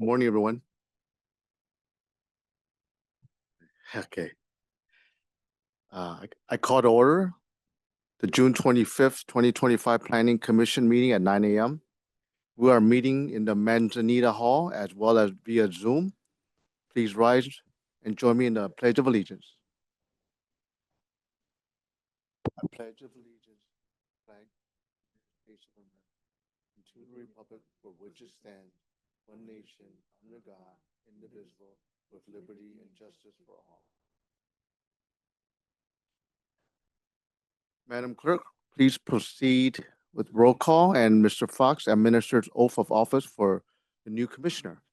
Morning, everyone. Okay. I call to order the June 25th, 2025 Planning Commission meeting at 9 a.m. We are meeting in the Manzanita Hall as well as via Zoom. Please rise and join me in the Pledge of Allegiance. I pledge of allegiance, flag, of America, and to the republic for which it stands, one nation, under God, indivisible, with liberty and justice for all. Madam Clerk, please proceed with roll call, and Mr. Fox administers oath of office for the new commissioner.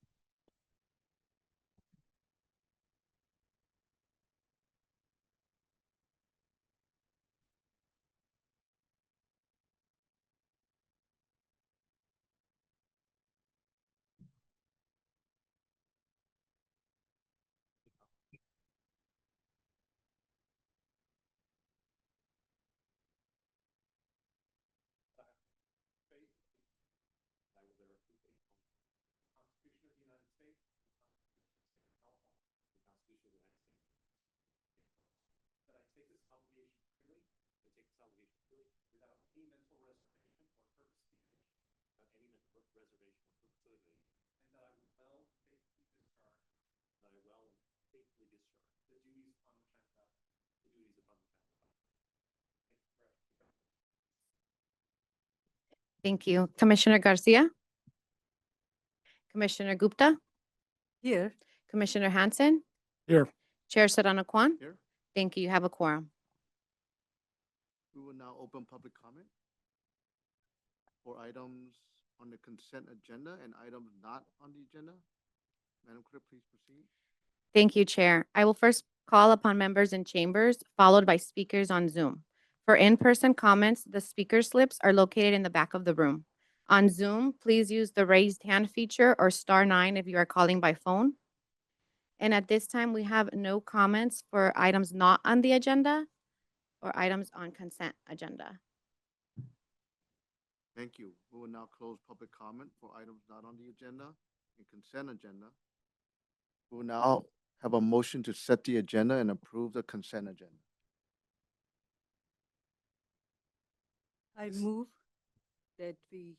Thank you. Commissioner Garcia? Commissioner Gupta? Here. Commissioner Hanson? Here. Chair Serrano Kwan? Here. Thank you. You have a quorum. We will now open public comment for items on the consent agenda and items not on the agenda. Madam Clerk, please proceed. Thank you, Chair. I will first call upon members in chambers, followed by speakers on Zoom. For in-person comments, the speaker slips are located in the back of the room. On Zoom, please use the raised hand feature or *9 if you are calling by phone. And at this time, we have no comments for items not on the agenda or items on consent agenda. Thank you. We will now close public comment for items not on the agenda and consent agenda. We will now have a motion to set the agenda and approve the consent agenda. I move that we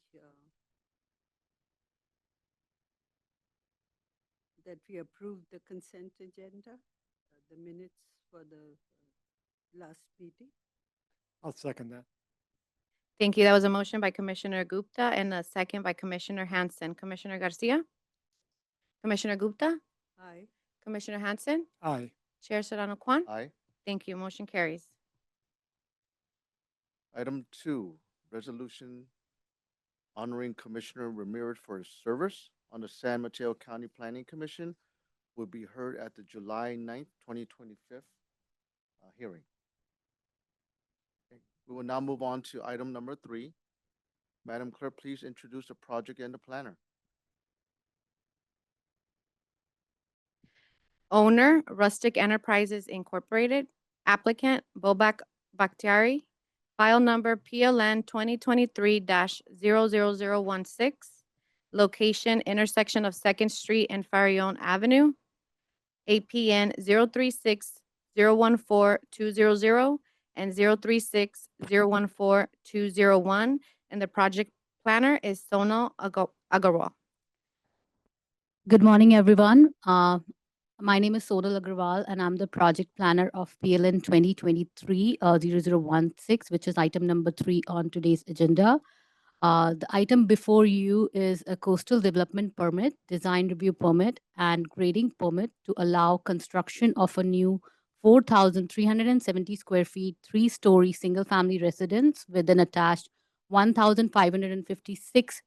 approve the consent agenda, the minutes for the last meeting. I'll second that. Thank you. That was a motion by Commissioner Gupta and a second by Commissioner Hanson. Commissioner Garcia? Commissioner Gupta? Aye. Commissioner Hanson? Aye. Chair Serrano Kwan? Aye. Thank you. Motion carries. Item 2, resolution honoring Commissioner Ramirez for his service on the San Mateo County Planning Commission will be heard at the July 9th, 2025 hearing. Okay. We will now move on to item number 3. Madam Clerk, please introduce the project and the planner. Owner, Rustic Enterprises Incorporated. Applicant, Bobak Bakhtiari. File number PLN 2023-00016. Location, intersection of 2nd Street and Farallon Avenue. APN 036-014-200 and 036-014-201. And the project planner is Sonal Agarwal. Good morning, everyone. My name is Sonal Agarwal, and I'm the project planner of PLN 2023-0016, which is item number 3 on today's agenda. The item before you is a coastal development permit, design review permit, and grading permit to allow construction of a new 4,370 square feet, 3-story single-family residence with an attached 1,556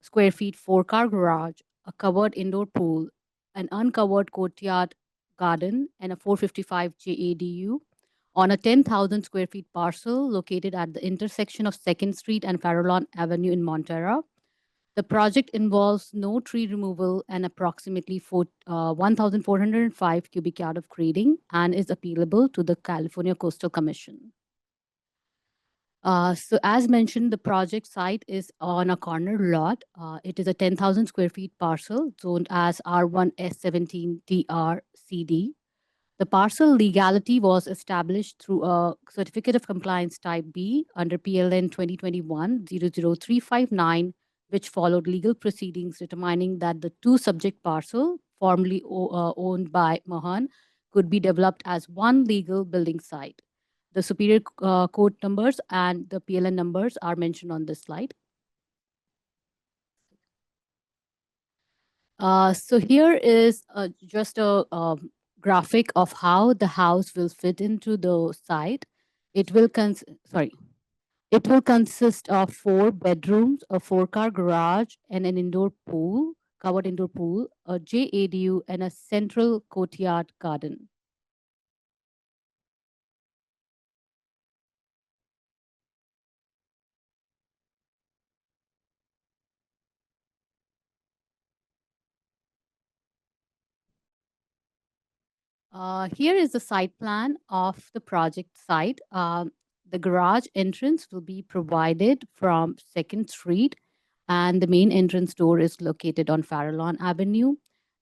square feet, 4-car garage, a covered indoor pool, an uncovered courtyard garden, and a 455 JADU on a 10,000 square feet parcel located at the intersection of 2nd Street and Farallon Avenue in Montera. The project involves no tree removal and approximately 1,405 cubic yard of grading and is appealable to the California Coastal Commission. So as mentioned, the project site is on a corner lot. It is a 10,000 square feet parcel zoned as R1S17 DRCD. The parcel legality was established through a Certificate of Compliance Type B under PLN 2021-00359, which followed legal proceedings determining that the two subject parcel, formerly owned by Mohan, could be developed as one legal building site. The superior code numbers and the PLN numbers are mentioned on this slide. So here is just a graphic of how the house will fit into the site. It will sorry. It will consist of 4 bedrooms, a 4-car garage, and an indoor pool, covered indoor pool, a JADU, and a central courtyard garden. Here is the site plan of the project site. The garage entrance will be provided from 2nd Street, and the main entrance door is located on Farallon Avenue.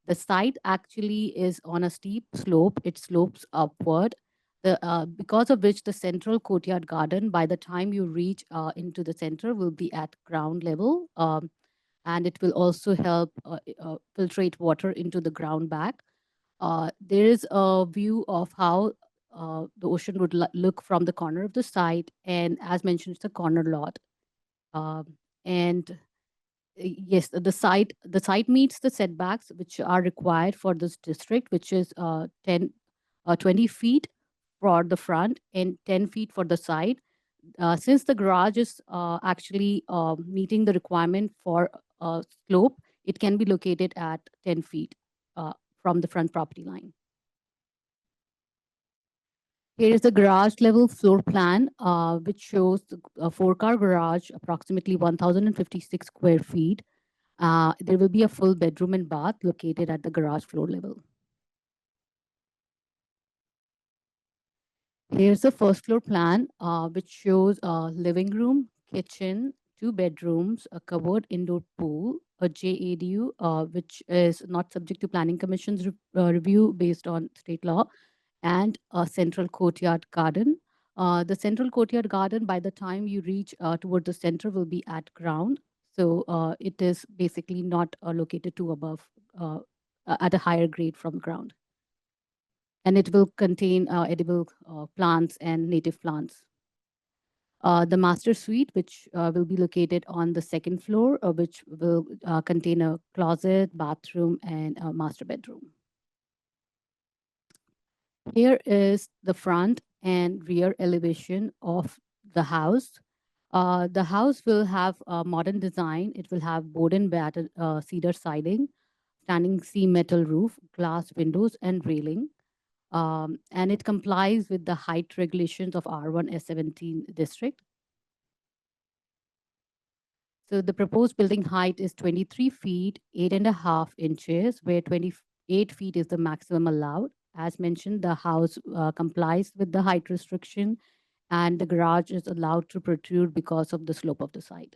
The site actually is on a steep slope. It slopes upward, because of which the central courtyard garden, by the time you reach into the center, will be at ground level. And it will also help filtrate water into the ground back. There is a view of how the ocean would look from the corner of the site, and as mentioned, it's a corner lot. And yes, the site meets the setbacks which are required for this district, which is 20 feet for the front and 10 feet for the side. Since the garage is actually meeting the requirement for slope, it can be located at 10 feet from the front property line. Here is the garage level floor plan, which shows a 4-car garage, approximately 1,056 square feet. There will be a full bedroom and bath located at the garage floor level. Here's the first floor plan, which shows a living room, kitchen, 2 bedrooms, a covered indoor pool, a JADU, which is not subject to Planning Commission's review based on state law, and a central courtyard garden. The central courtyard garden, by the time you reach toward the center, will be at ground. So it is basically not located too above, at a higher grade from ground. And it will contain edible plants and native plants. The master suite, which will be located on the 2nd floor, which will contain a closet, bathroom, and a master bedroom. Here is the front and rear elevation of the house. The house will have a modern design. It will have board and batten, cedar siding, standing seam metal roof, glass windows, and railing. And it complies with the height regulations of R1S17 district. So the proposed building height is 23 feet, 8.5 inches, where 28 feet is the maximum allowed. As mentioned, the house complies with the height restriction, and the garage is allowed to protrude because of the slope of the site.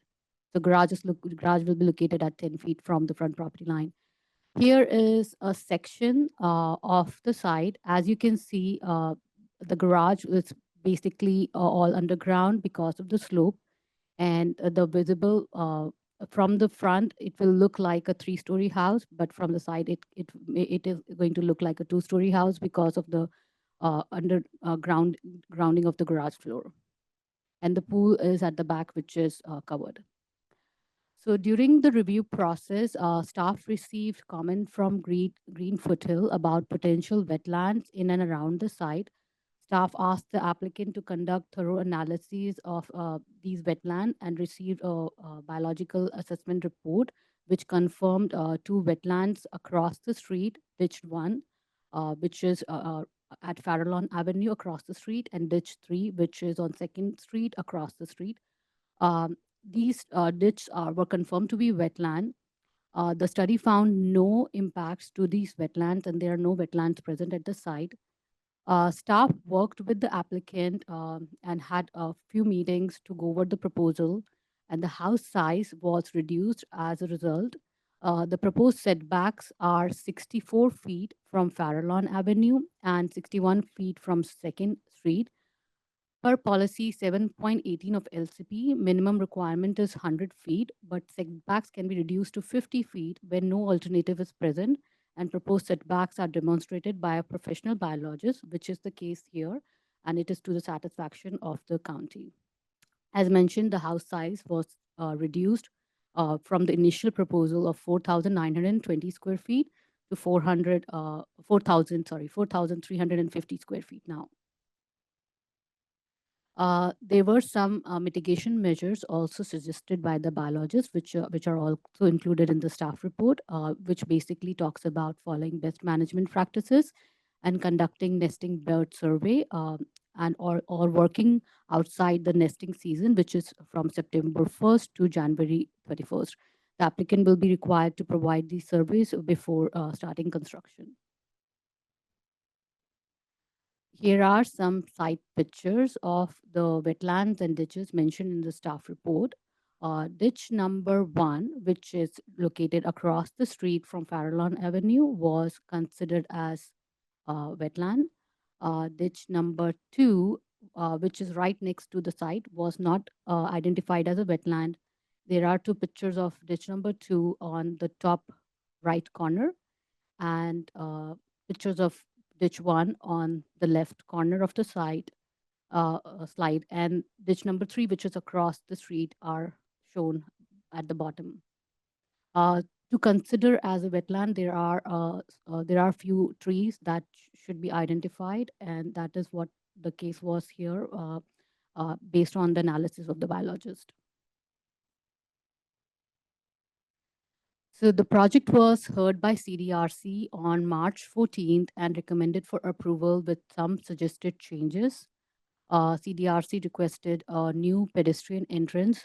The garage will be located at 10 feet from the front property line. Here is a section of the site. As you can see, the garage is basically all underground because of the slope, and the visible from the front, it will look like a 3-story house, but from the side, it is going to look like a 2-story house because of the grounding of the garage floor. And the pool is at the back, which is covered. So during the review process, staff received comment from Green Foothill about potential wetlands in and around the site. Staff asked the applicant to conduct thorough analyses of these wetlands and received a biological assessment report, which confirmed 2 wetlands across the street, ditch 1, which is at Farallon Avenue across the street, and ditch 3, which is on 2nd Street across the street. These ditches were confirmed to be wetland. The study found no impacts to these wetlands, and there are no wetlands present at the site. Staff worked with the applicant and had a few meetings to go over the proposal, and the house size was reduced as a result. The proposed setbacks are 64 feet from Farallon Avenue and 61 feet from 2nd Street. Per policy 7.18 of LCP, minimum requirement is 100 feet, but setbacks can be reduced to 50 feet when no alternative is present, and proposed setbacks are demonstrated by a professional biologist, which is the case here, and it is to the satisfaction of the county. As mentioned, the house size was reduced from the initial proposal of 4,920 square feet to 4,350 square feet now. There were some mitigation measures also suggested by the biologists, which are also included in the staff report, which basically talks about following best management practices and conducting nesting bird survey, and or working outside the nesting season, which is from September 1st to January 31st. The applicant will be required to provide these surveys before starting construction. Here are some site pictures of the wetlands and ditches mentioned in the staff report. Ditch number 1, which is located across the street from Farallon Avenue, was considered as wetland. Ditch number 2, which is right next to the site, was not identified as a wetland. There are two pictures of ditch number 2 on the top right corner, and pictures of ditch 1 on the left corner of the slide, and ditch number 3, which is across the street, are shown at the bottom. To consider as a wetland, there are few trees that should be identified, and that is what the case was here, based on the analysis of the biologist. So the project was heard by CDRC on March 14th and recommended for approval with some suggested changes. CDRC requested a new pedestrian entrance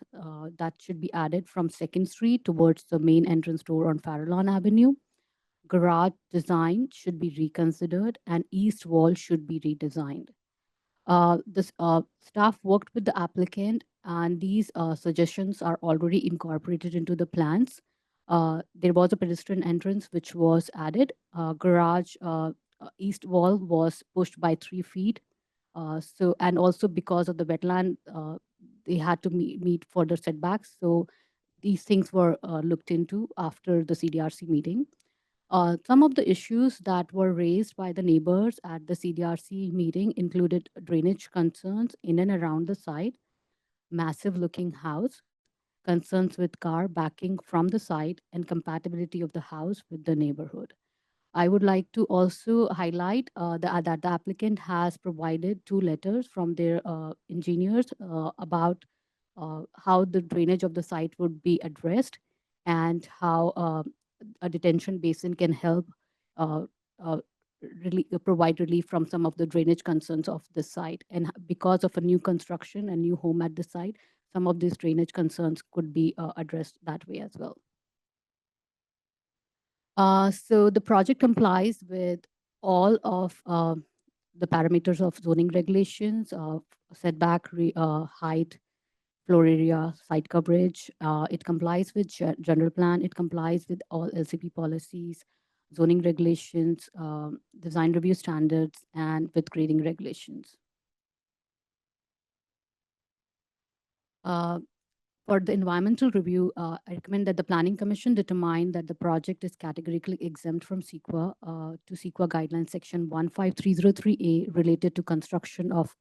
that should be added from 2nd Street towards the main entrance door on Farallon Avenue. Garage design should be reconsidered and east wall should be redesigned. This staff worked with the applicant, and these suggestions are already incorporated into the plans. There was a pedestrian entrance which was added. Garage east wall was pushed by 3 feet. And also because of the wetland, they had to meet further setbacks. So these things were looked into after the CDRC meeting. Some of the issues that were raised by the neighbors at the CDRC meeting included drainage concerns in and around the site, massive looking house, concerns with car backing from the site, and compatibility of the house with the neighborhood. I would like to also highlight that the applicant has provided two letters from their engineers about how the drainage of the site would be addressed and how a detention basin can help uh, uh, provide relief from some of the drainage concerns of the site. And because of a new construction, a new home at the site, some of these drainage concerns could be addressed that way as well. So the project complies with all of the parameters of zoning regulations, setback, height, floor area, site coverage. It complies with general plan. It complies with all LCP policies, zoning regulations, design review standards, and with grading regulations. Uh, For the environmental review, I recommend that the Planning Commission determine that the project is categorically exempt from CEQA to CEQA guidelines section 15303A related to construction of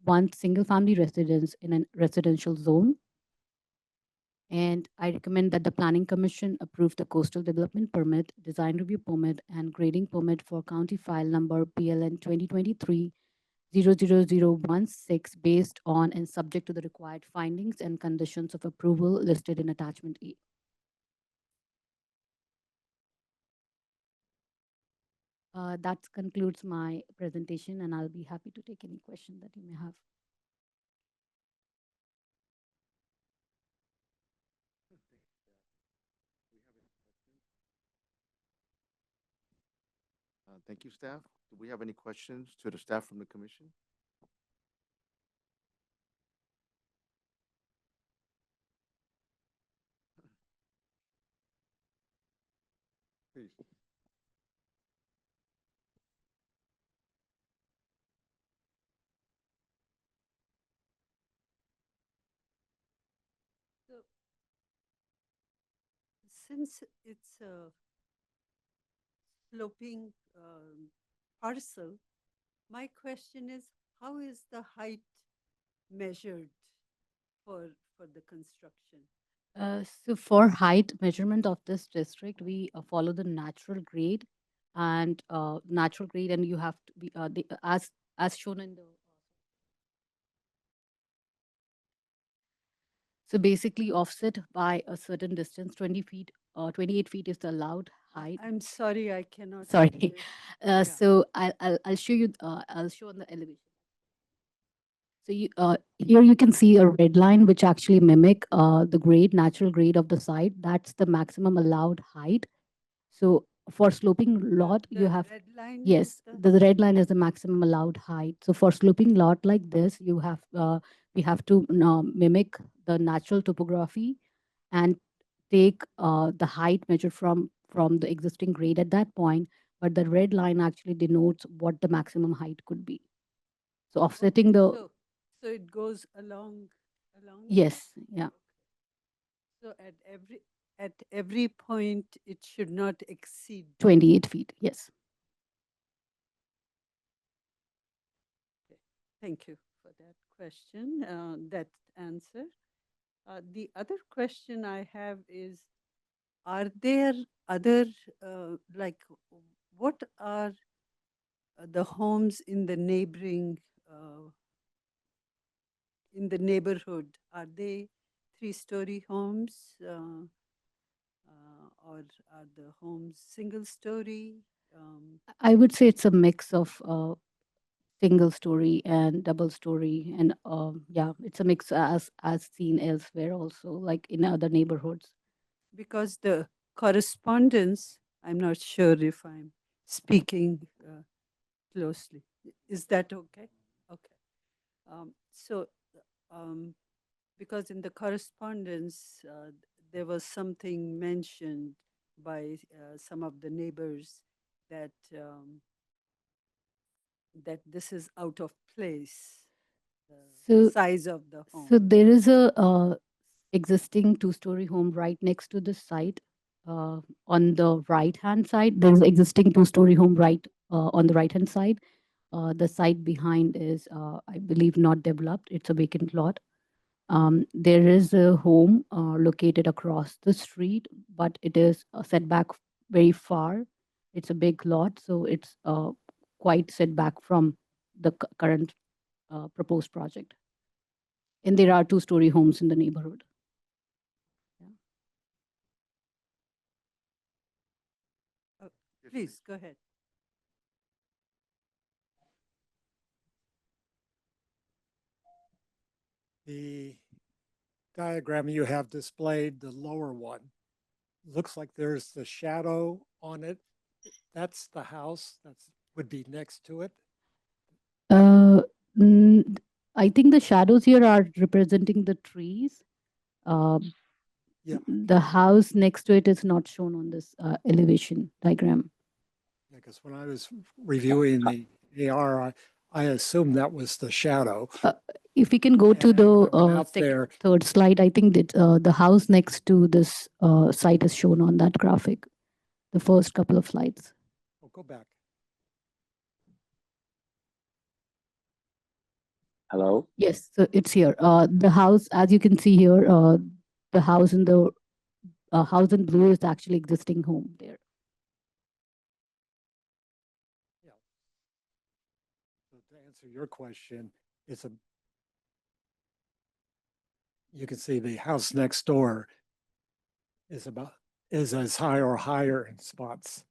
one single-family residence in a residential zone. And I recommend that the Planning Commission approve the coastal development permit, design review permit, and grading permit for county file number PLN 2023 00016 based on and subject to the required findings and conditions of approval listed in attachment E. That concludes my presentation, and I'll be happy to take any question that you may have. Thank you, staff. Do we have any questions to the staff from the commission? Please. So, since it's a sloping parcel, my question is, how is the height measured for the construction? So for height measurement of this district, we follow the natural grade and you have to be as shown in the. So basically offset by a certain distance, 20 feet, 28 feet is the allowed height. I'm sorry, I cannot. Sorry. see it. Yeah. So I'll show you, I'll show on the elevation. So here you can see a red line which actually mimic the grade, natural grade of the site. That's the maximum allowed height. So for sloping lot, The you have, red line is yes, the red line is the maximum allowed height. So for sloping lot like this, we have to mimic the natural topography and take the height measured from the existing grade at that point. But the red line actually denotes what the maximum height could be. So offsetting Okay, the, so it goes along yes, yeah. So at every point, it should not exceed. 28 feet, yes. Thank you for that question, that answer. The other question I have is, are there other, like, what are the homes in the neighboring, in the neighborhood? Are they three-story homes? Or are the homes single-story? I would say it's a mix of single story and double story, and yeah, it's a mix as seen elsewhere also, like in other neighborhoods. Because the correspondence, I'm not sure if I'm speaking closely. Is that okay? Okay. So, because in the correspondence, there was something mentioned by some of the neighbors that that this is out of place, the So size of the home. so there is a existing two-story home right next to the site. On the right-hand side, there's existing two-story home right on the right-hand side. The site behind is, I believe, not developed. It's a vacant lot. There is a home located across the street, but it is set back very far. It's a big lot, so it's quite set back from the current proposed project. And there are two-story homes in the neighborhood. Oh, Yes, please, go ahead. The diagram you have displayed, the lower one, looks like there's the shadow on it. That's the house that's would be next to it. Uh, mm, I think the shadows here are representing the trees. Yeah. The house next to it is not shown on this elevation diagram. Because when I was reviewing the AR, I assumed that was the shadow. If we can go to And the when I went out there, third slide, I think that the house next to this site is shown on that graphic, the first couple of slides. oh, go back. Hello? Yes, so it's here. The house, as you can see here, the house in the house in blue is the actually existing home there. Yeah. So to answer your question, you can see the house next door is as high or higher in spots.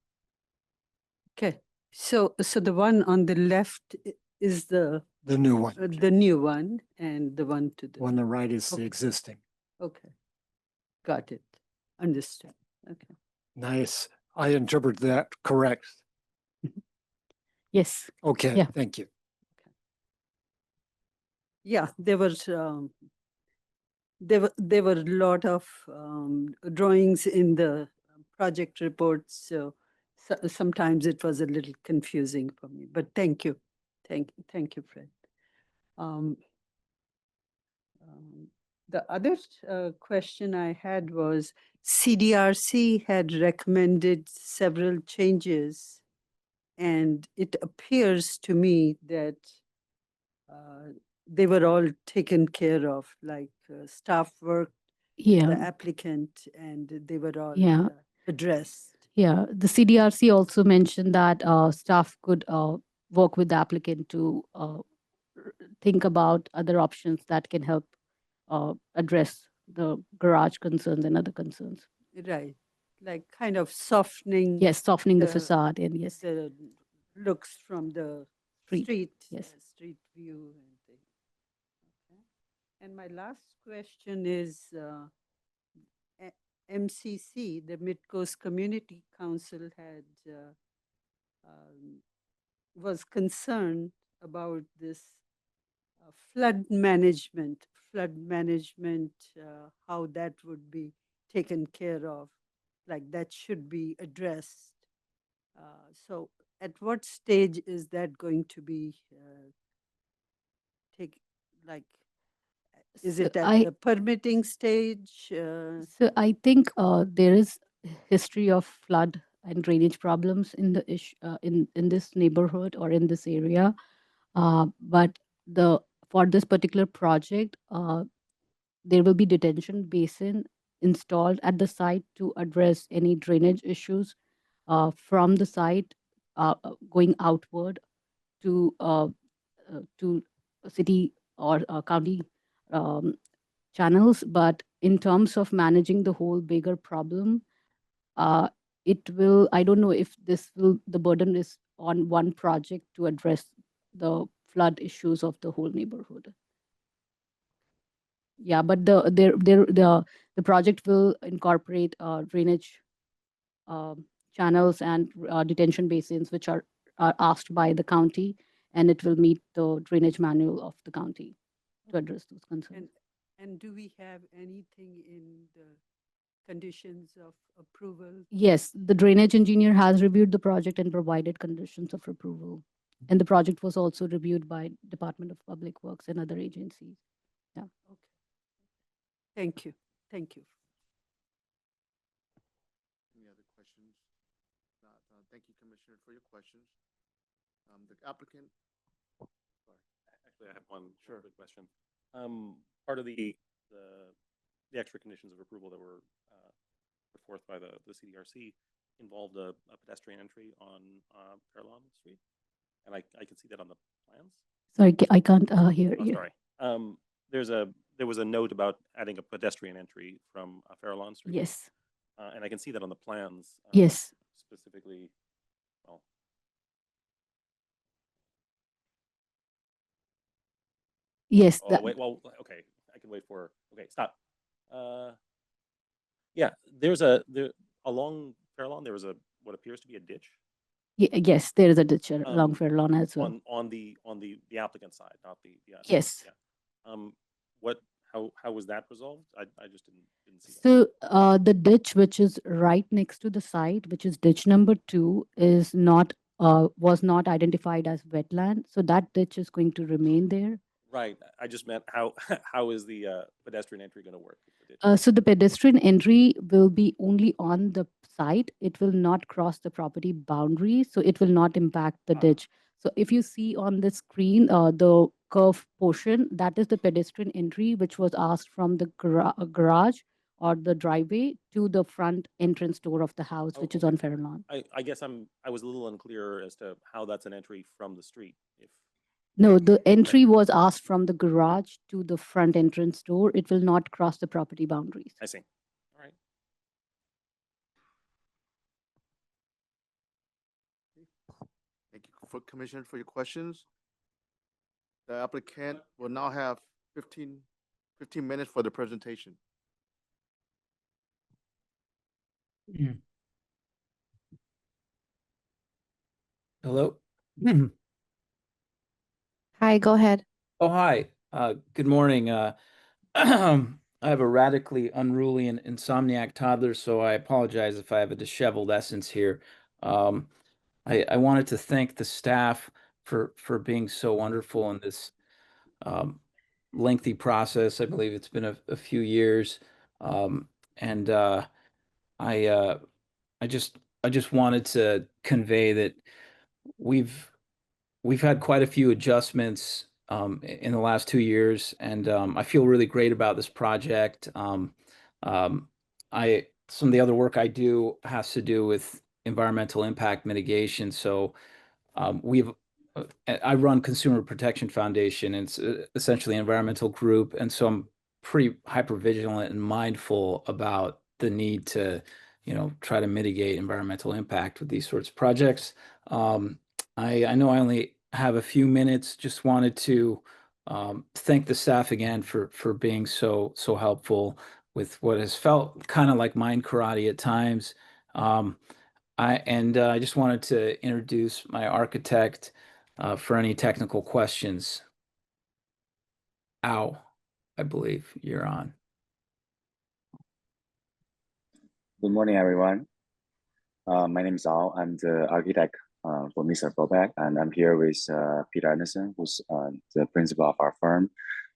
Okay, so the one on the left is The new one. the new one, and the one to the On the right is the Okay. existing. Okay, got it, understood. Okay, Nice. I interpret that correct. Yes. Okay, Yeah. thank you. Yeah, there were a lot of drawings in the project reports, so sometimes it was a little confusing for me. But thank you, thank you, Fred. Um, the other question I had was CDRC had recommended several changes, and it appears to me that they were all taken care of, like staff work, the Yeah. applicant, and they were all Yeah. addressed. Yeah. The CDRC also mentioned that staff could work with the applicant to think about other options that can help address the garage concerns and other concerns. Right, like kind of softening Yes, softening the the facade and yes, the looks from the street. Yes. street view and things. Okay. And my last question is MCC, the Mid-Coast Community Council, had was concerned about this flood management, how that would be taken care of, like that should be addressed. So, at what stage is that going to be take like? Is So it at I the permitting stage? so I think there is history of flood and drainage problems in the in this neighborhood or in this area. But the for this particular project, there will be detention basin installed at the site to address any drainage issues from the site going outward to city or county um, channels. But in terms of managing the whole bigger problem, uh, it will. I don't know if this will. The burden is on one project to address the flood issues of the whole neighborhood. Yeah, but the project will incorporate drainage channels and detention basins, which are asked by the county, and it will meet the drainage manual of the county to address those concerns. And do we have anything in the conditions of approval? Yes, the drainage engineer has reviewed the project and provided conditions of approval. And the project was also reviewed by Department of Public Works and other agencies. Yeah. Okay. Thank you. Thank you. Any other questions? Not, thank you, Commissioner, for your questions. The applicant, sorry. Actually, I have one Sure. quick question. Part of the extra conditions of approval that were put forth by the CDRC involved a pedestrian entry on Fairlawn Street, and I can see that on the plans. Sorry, I can't hear Oh, you. sorry. There was a note about adding a pedestrian entry from Fairlawn Street. Yes. And I can see that on the plans. Yes. Specifically, well, Yes. oh, wait, well, okay, I can wait for, okay, stop. Yeah, there along Fairlawn, there was what appears to be a ditch Yes, there is a ditch along Um, Fairlawn as well. on the applicant side, not the. Yes. Yeah. What, how was that resolved? I just didn't see that. So the ditch, which is right next to the site, which is ditch number 2, is not was not identified as wetland. So that ditch is going to remain there. Right, I just meant how, how is the pedestrian entry gonna work? If the ditch is- So the pedestrian entry will be only on the site. It will not cross the property boundary, so it will not impact the Ah. ditch. So if you see on the screen, the curved portion, that is the pedestrian entry, which was asked from the garage or the driveway to the front entrance door of the house, Oh, which is okay. on Fairlawn. I guess I was a little unclear as to how that's an entry from the street, if. No, the entry was asked from the garage to the front entrance door. It will not cross the property boundaries. I see. All right. Thank you, Commissioner, for your questions. The applicant will now have 15 minutes for the presentation. Hello. Hi, go ahead. Oh, hi. Good morning. I have a radically unruly and insomniac toddler, so I apologize if I have a disheveled essence here. Um, I wanted to thank the staff for being so wonderful in this um, lengthy process. I believe it's been a few years, and I uh, I just wanted to convey that we've we've had quite a few adjustments in the last 2 years, and I feel really great about this project. Um, some of the other work I do has to do with environmental impact mitigation. So we've I run Consumer Protection Foundation, and it's essentially an environmental group, and so I'm pretty hyper vigilant and mindful about the need to, try to mitigate environmental impact with these sorts of projects. Um, I know I only have a few minutes. Just wanted to thank the staff again for being so helpful with what has felt kind of like mind karate at times. Um, I just wanted to introduce my architect for any technical questions. Al, I believe you're on. Good morning, everyone. My name is Al. I'm the architect for Mr. Bobak, and I'm here with Peter Anderson, who's the principal of our firm.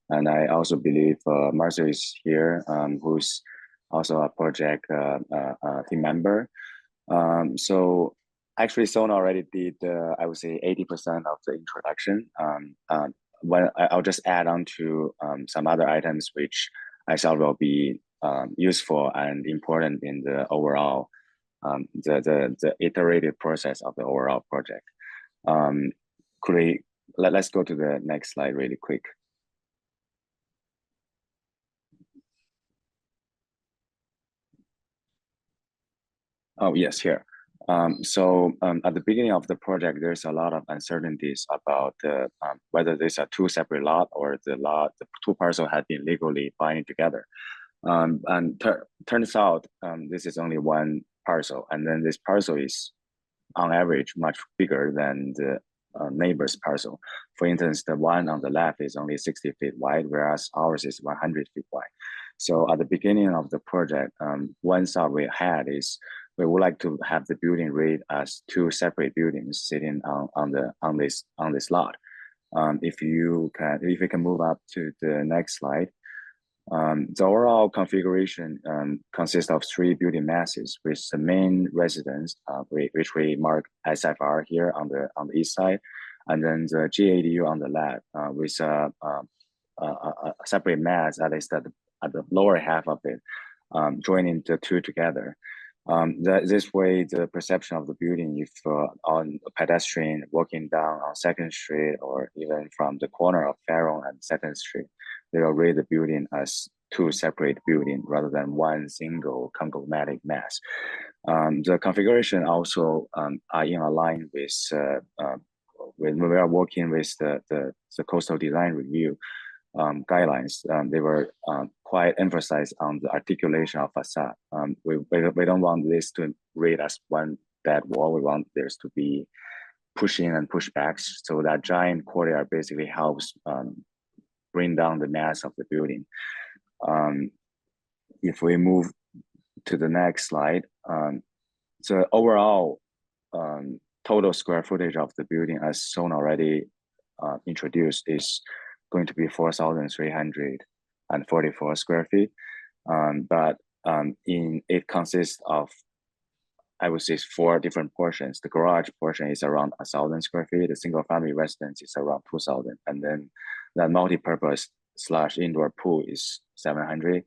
And I also believe Marcel is here, who's also a project team member. So actually, Sona already did, I would say, 80% of the introduction. When I'll just add on to some other items which I thought will be useful and important in the overall the iterative process of the overall project. Could we let's go to the next slide really quick. Oh yes, here. At the beginning of the project, there's a lot of uncertainties about whether these are two separate lots or the two parcels have been legally binding together. Turns out this is only one parcel, and then this parcel is on average much bigger than the neighbor's parcel. For instance, the one on the left is only 60 feet wide, whereas ours is 100 feet wide. So at the beginning of the project, one thought we had is we would like to have the building read as two separate buildings sitting on this lot. If we can move up to the next slide. The overall configuration consists of three building masses, with the main residence, which we mark SFR here on the east side, and then the GADU on the left, with a separate mass at least at the lower half of it, joining the two together. This way, the perception of the building, if on a pedestrian walking down on 2nd Street or even from the corner of Farron and 2nd Street, they will read the building as two separate buildings rather than one single conglomerate mass. The configuration also are in line with when we are working with the coastal design review guidelines. They were quite emphasized on the articulation of facade. We don't want this to read as one dead wall. We want this to be push in and push back, so that giant courtyard basically helps bring down the mass of the building. If we move to the next slide, the overall total square footage of the building, as shown already introduced, is going to be 4,344 square feet. It consists of, I would say, 4 different portions. The garage portion is around 1,000 square feet. The single family residence is around 2,000. And then the multi-purpose / indoor pool is 700.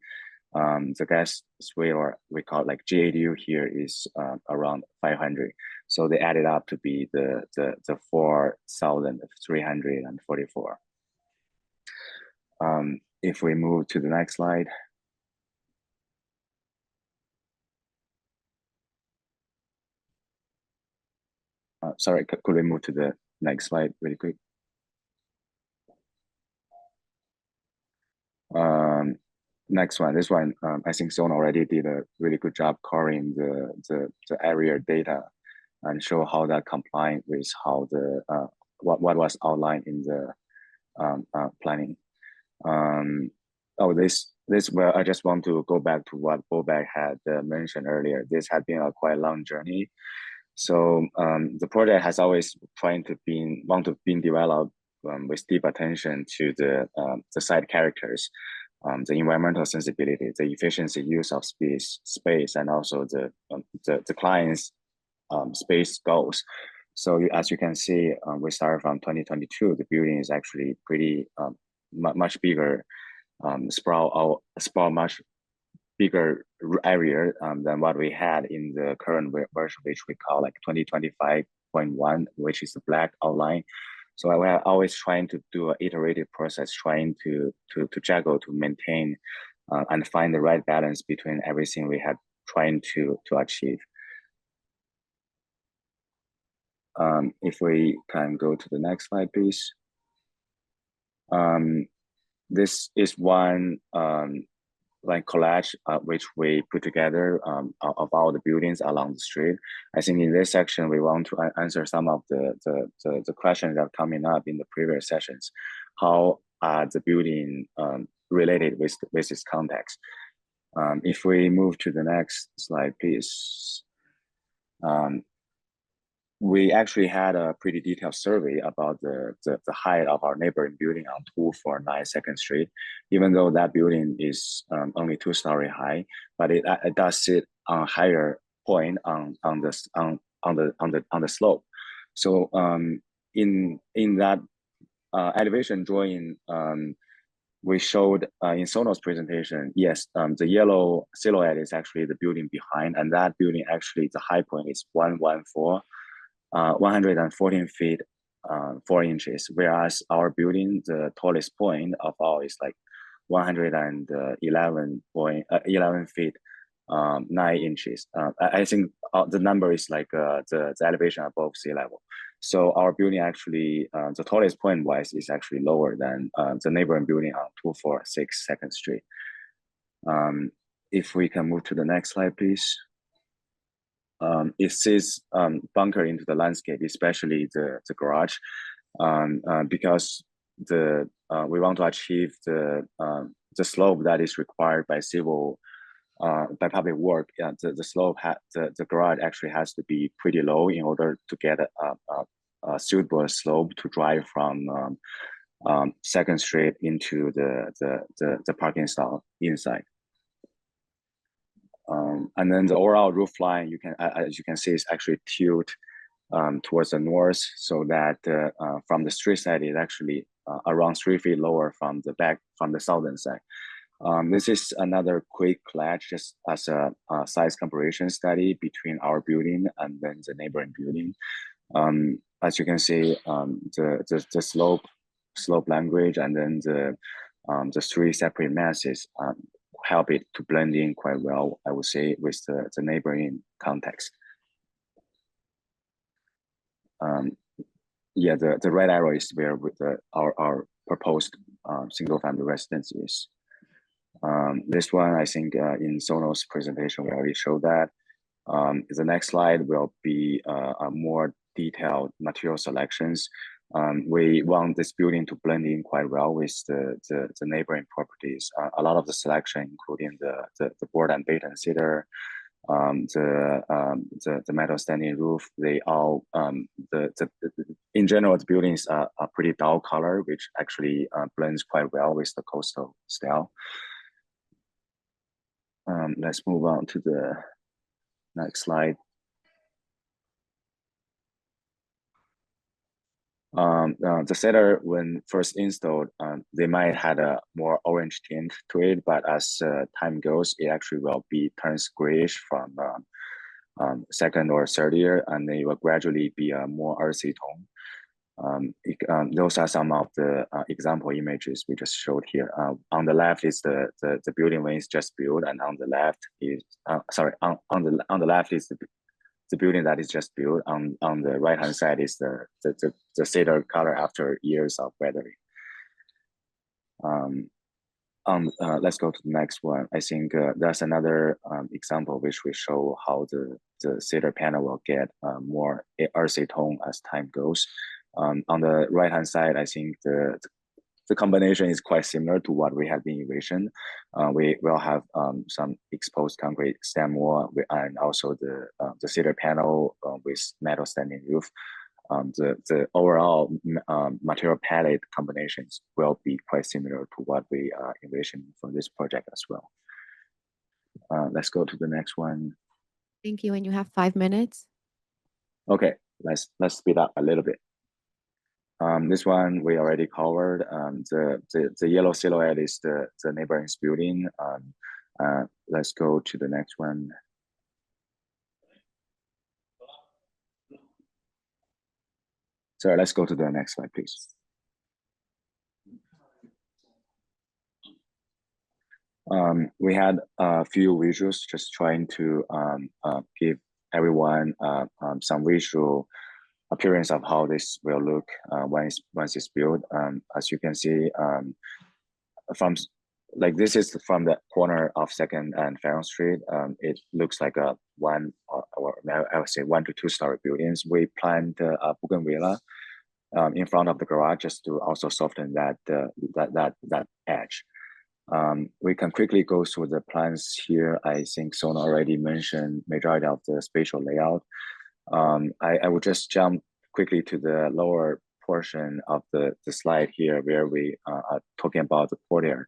The guest suite, or we call it like GADU here, is around 500. So they added up to be the 4,344. If we move to the next slide. Sorry, could we move to the next slide really quick? Next one, this one, I think Zone already did a really good job covering the area data and show how that compliant with how the what was outlined in the planning. Well, I just want to go back to what Bobak had mentioned earlier. This had been a quite long journey. So the project has always trying to be developed with deep attention to the site characters, the environmental sensibility, the efficiency use of space, and also the client's space goals. So as you can see, we started from 2022. The building is actually pretty much bigger, sprawl much bigger area than what we had in the current version, which we call like 2025.1, which is the black outline. So we are always trying to do an iterative process, trying to juggle, to maintain and find the right balance between everything we had trying to achieve. If we can go to the next slide, please. This is one like collage which we put together of all the buildings along the street. I think in this section we want to answer some of the questions that are coming up in the previous sessions. How are the building related with this context? If we move to the next slide, please. We actually had a pretty detailed survey about the height of our neighboring building on 249 2nd Street, even though that building is only 2-story high, but it does sit on a higher point on the slope. So in that elevation drawing, we showed in Sono's presentation, yes, the yellow silhouette is actually the building behind, and that building actually the high point is 114 feet 4 inches, whereas our building, the tallest point of all is like 111 feet 9 inches. I think the number is like the elevation above sea level. So our building actually, the tallest point wise is actually lower than the neighboring building on 246 2nd Street. If we can move to the next slide, please. It says bunker into the landscape, especially the garage, because we want to achieve the slope that is required by civil by public work. The slope the garage actually has to be pretty low in order to get a suitable slope to drive from 2nd Street into the parking stall inside. And then the overall roof line, as you can see, is actually tilted towards the north, so that from the street side is actually around 3 feet lower from the southern side. This is another quick collage, just as a size comparison study between our building and then the neighboring building. As you can see, the slope language and then the 3 separate masses help it to blend in quite well, I would say, with the neighboring context. Yeah, the red arrow is where our proposed single-family residence is. This one, I think, in Sono's presentation, we already showed that. The next slide will be a more detailed material selections. We want this building to blend in quite well with the neighboring properties. A lot of the selection, including the board and batten cedar, the metal standing roof, they all in general the buildings are pretty dull color, which actually blends quite well with the coastal style. Let's move on to the next slide. The cedar, when first installed, they might had a more orange tint to it, but as time goes, it actually will be turns grayish from second or third year, and they will gradually be a more earthy tone. Those are some of the example images we just showed here. On the left is the building when it's just built, and on the left is on the left is the building that is just built. On the right hand side is the cedar color after years of weathering. let's go to the next one. I think that's another example which will show how the cedar panel will get more earthy tone as time goes. On the right hand side, I think the combination is quite similar to what we have been envisioned. We will have some exposed concrete stem wall and also the cedar panel with metal standing roof. The overall material palette combinations will be quite similar to what we envisioned for this project as well. Let's go to the next one. Thank you. And you have 5 minutes. Okay, let's speed up a little bit. This one we already covered. The yellow silhouette is the neighboring building. Let's go to the next one. Sorry, let's go to the next slide, please. We had a few visuals just trying to give everyone some visual appearance of how this will look once it's built. As you can see, from like this is from the corner of 2nd and Farron Street. It looks like a one or I would say 1 to 2 story buildings. We planned a bougainvillea in front of the garage just to also soften that edge. We can quickly go through the plans here. I think Sona already mentioned majority of the spatial layout. I would just jump quickly to the lower portion of the slide here where we are talking about the courtyard.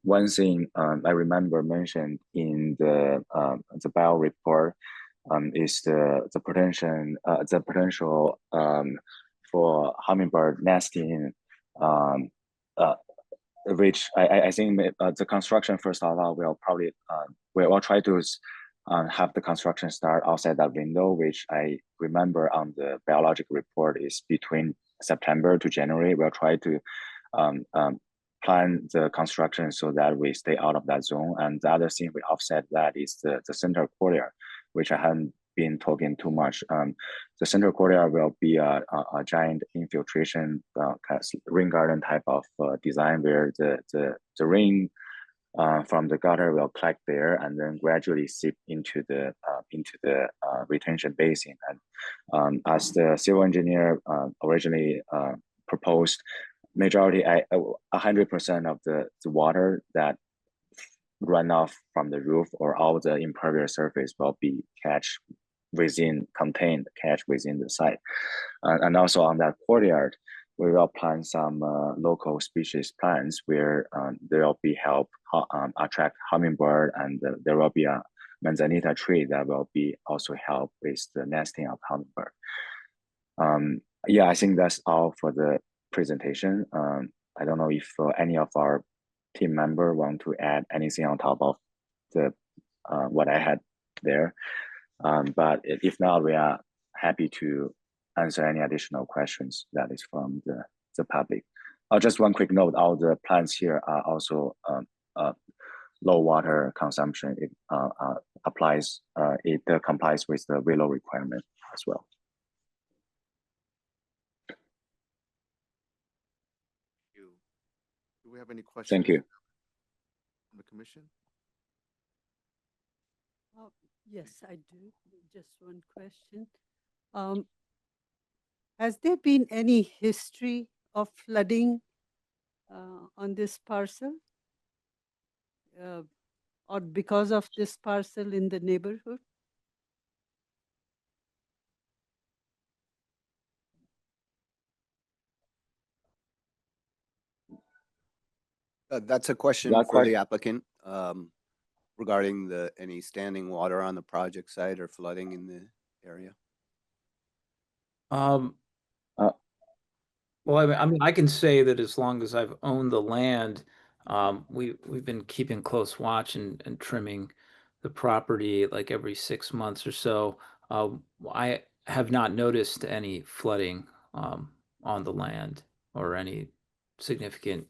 One thing I remember mentioned in the bio report is the potential for hummingbird nesting, which I think the construction first of all will probably we'll try to have the construction start outside that window, which I remember on the biological report is between September to January. We'll try to plan the construction so that we stay out of that zone. And the other thing we offset that is the center courtyard, which I haven't been talking too much. The center courtyard will be a giant infiltration rain garden type of design where the rain from the gutter will collect there and then gradually seep into the retention basin. And as the civil engineer originally proposed, majority 100% of the water that run off from the roof or all the impervious surface will be contained within the site. And also on that courtyard, we will plant some local species plants where there will be help attract hummingbird, and there will be a manzanita tree that will be also help with the nesting of hummingbird. Yeah, I think that's all for the presentation. I don't know if any of our team member want to add anything on top of the what I had there. But if not, we are happy to answer any additional questions that is from the public. Just one quick note, all the plants here are also low water consumption. It complies with the willow requirement as well. Do we have any questions? Thank you. From the commission? Yes, I do. Just one question. Has there been any history of flooding on this parcel? Or because of this parcel in the neighborhood? That's a question That for the question- applicant, regarding any standing water on the project site or flooding in the area. Well, I mean, I can say that as long as I've owned the land, we've been keeping close watch and trimming the property like every 6 months or so. I have not noticed any flooding on the land or any significant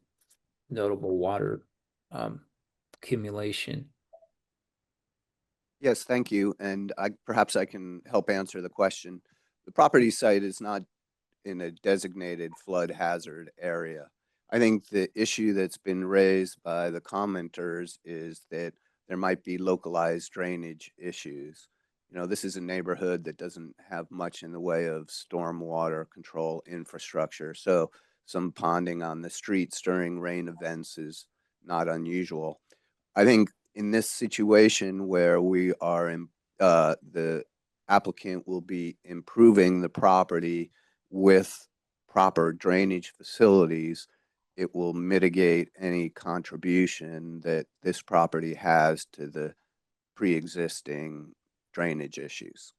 notable water accumulation. Yes, thank you. And perhaps I can help answer the question. The property site is not in a designated flood hazard area. I think the issue that's been raised by the commenters is that there might be localized drainage issues. You know, this is a neighborhood that doesn't have much in the way of stormwater control infrastructure. So some ponding on the streets during rain events is not unusual. I think in this situation where we are in, the applicant will be improving the property with proper drainage facilities, it will mitigate any contribution that this property has to the pre-existing drainage issues.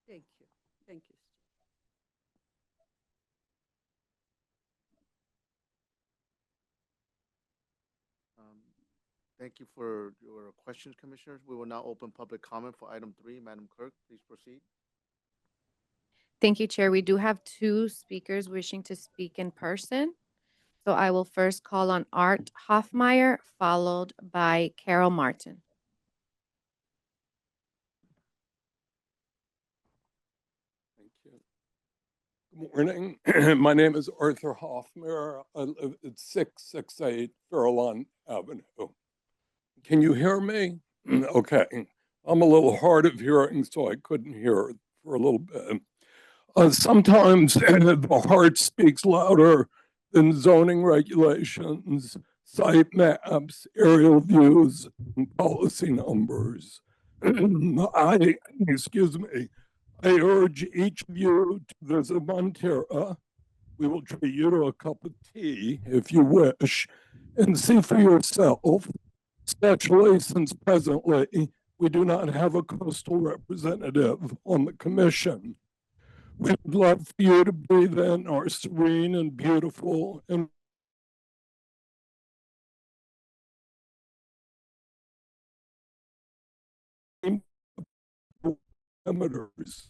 Thank you. Thank you. Thank you for your questions, Commissioners. We will now open public comment for item 3. Madam Clerk, please proceed. Thank you, Chair. We do have 2 speakers wishing to speak in person. So I will first call on Art Hoffmeyer, followed by Carol Martin. Thank you. Good morning. My name is Arthur Hoffmeyer. I live at 668 Farallon Avenue. Can you hear me? Okay. I'm a little hard of hearing, so I couldn't hear for a little bit. Sometimes the heart speaks louder than zoning regulations, site maps, aerial views, and policy numbers. Excuse me, I urge each of you to visit Montera. We will treat you to a cup of tea if you wish, and see for yourself, especially since presently we do not have a coastal representative on the commission. We would love for you to breathe in our serene and beautiful and parameters.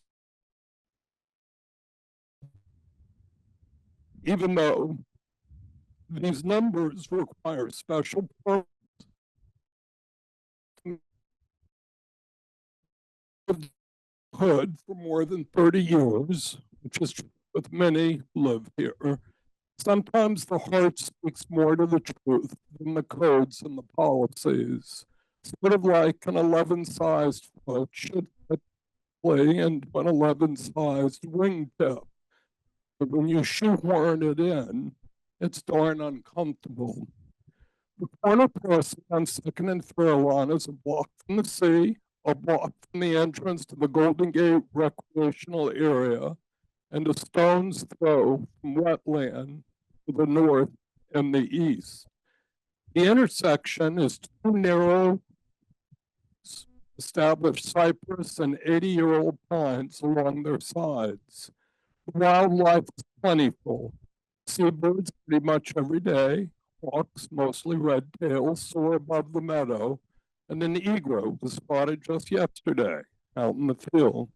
Even though these numbers require special permits for more than 30 years, which is with many who live here. Sometimes the heart speaks more to the truth than the codes and the policies. Sort of like an 11-sized foot should play into an 11-sized wingtip. But when you shoehorn it in, it's darn uncomfortable. The corner parcel on 2nd and Farallon is a block from the sea, a block from the entrance to the Golden Gate recreational area, and a stone's throw from wetland to the north and the east. The intersection is 2 narrow established cypress and 80-year-old pines along their sides. Wildlife is plentiful. Seabirds pretty much every day. Hawks, mostly red-tails, soar above the meadow. And an egret was spotted just yesterday out in the field.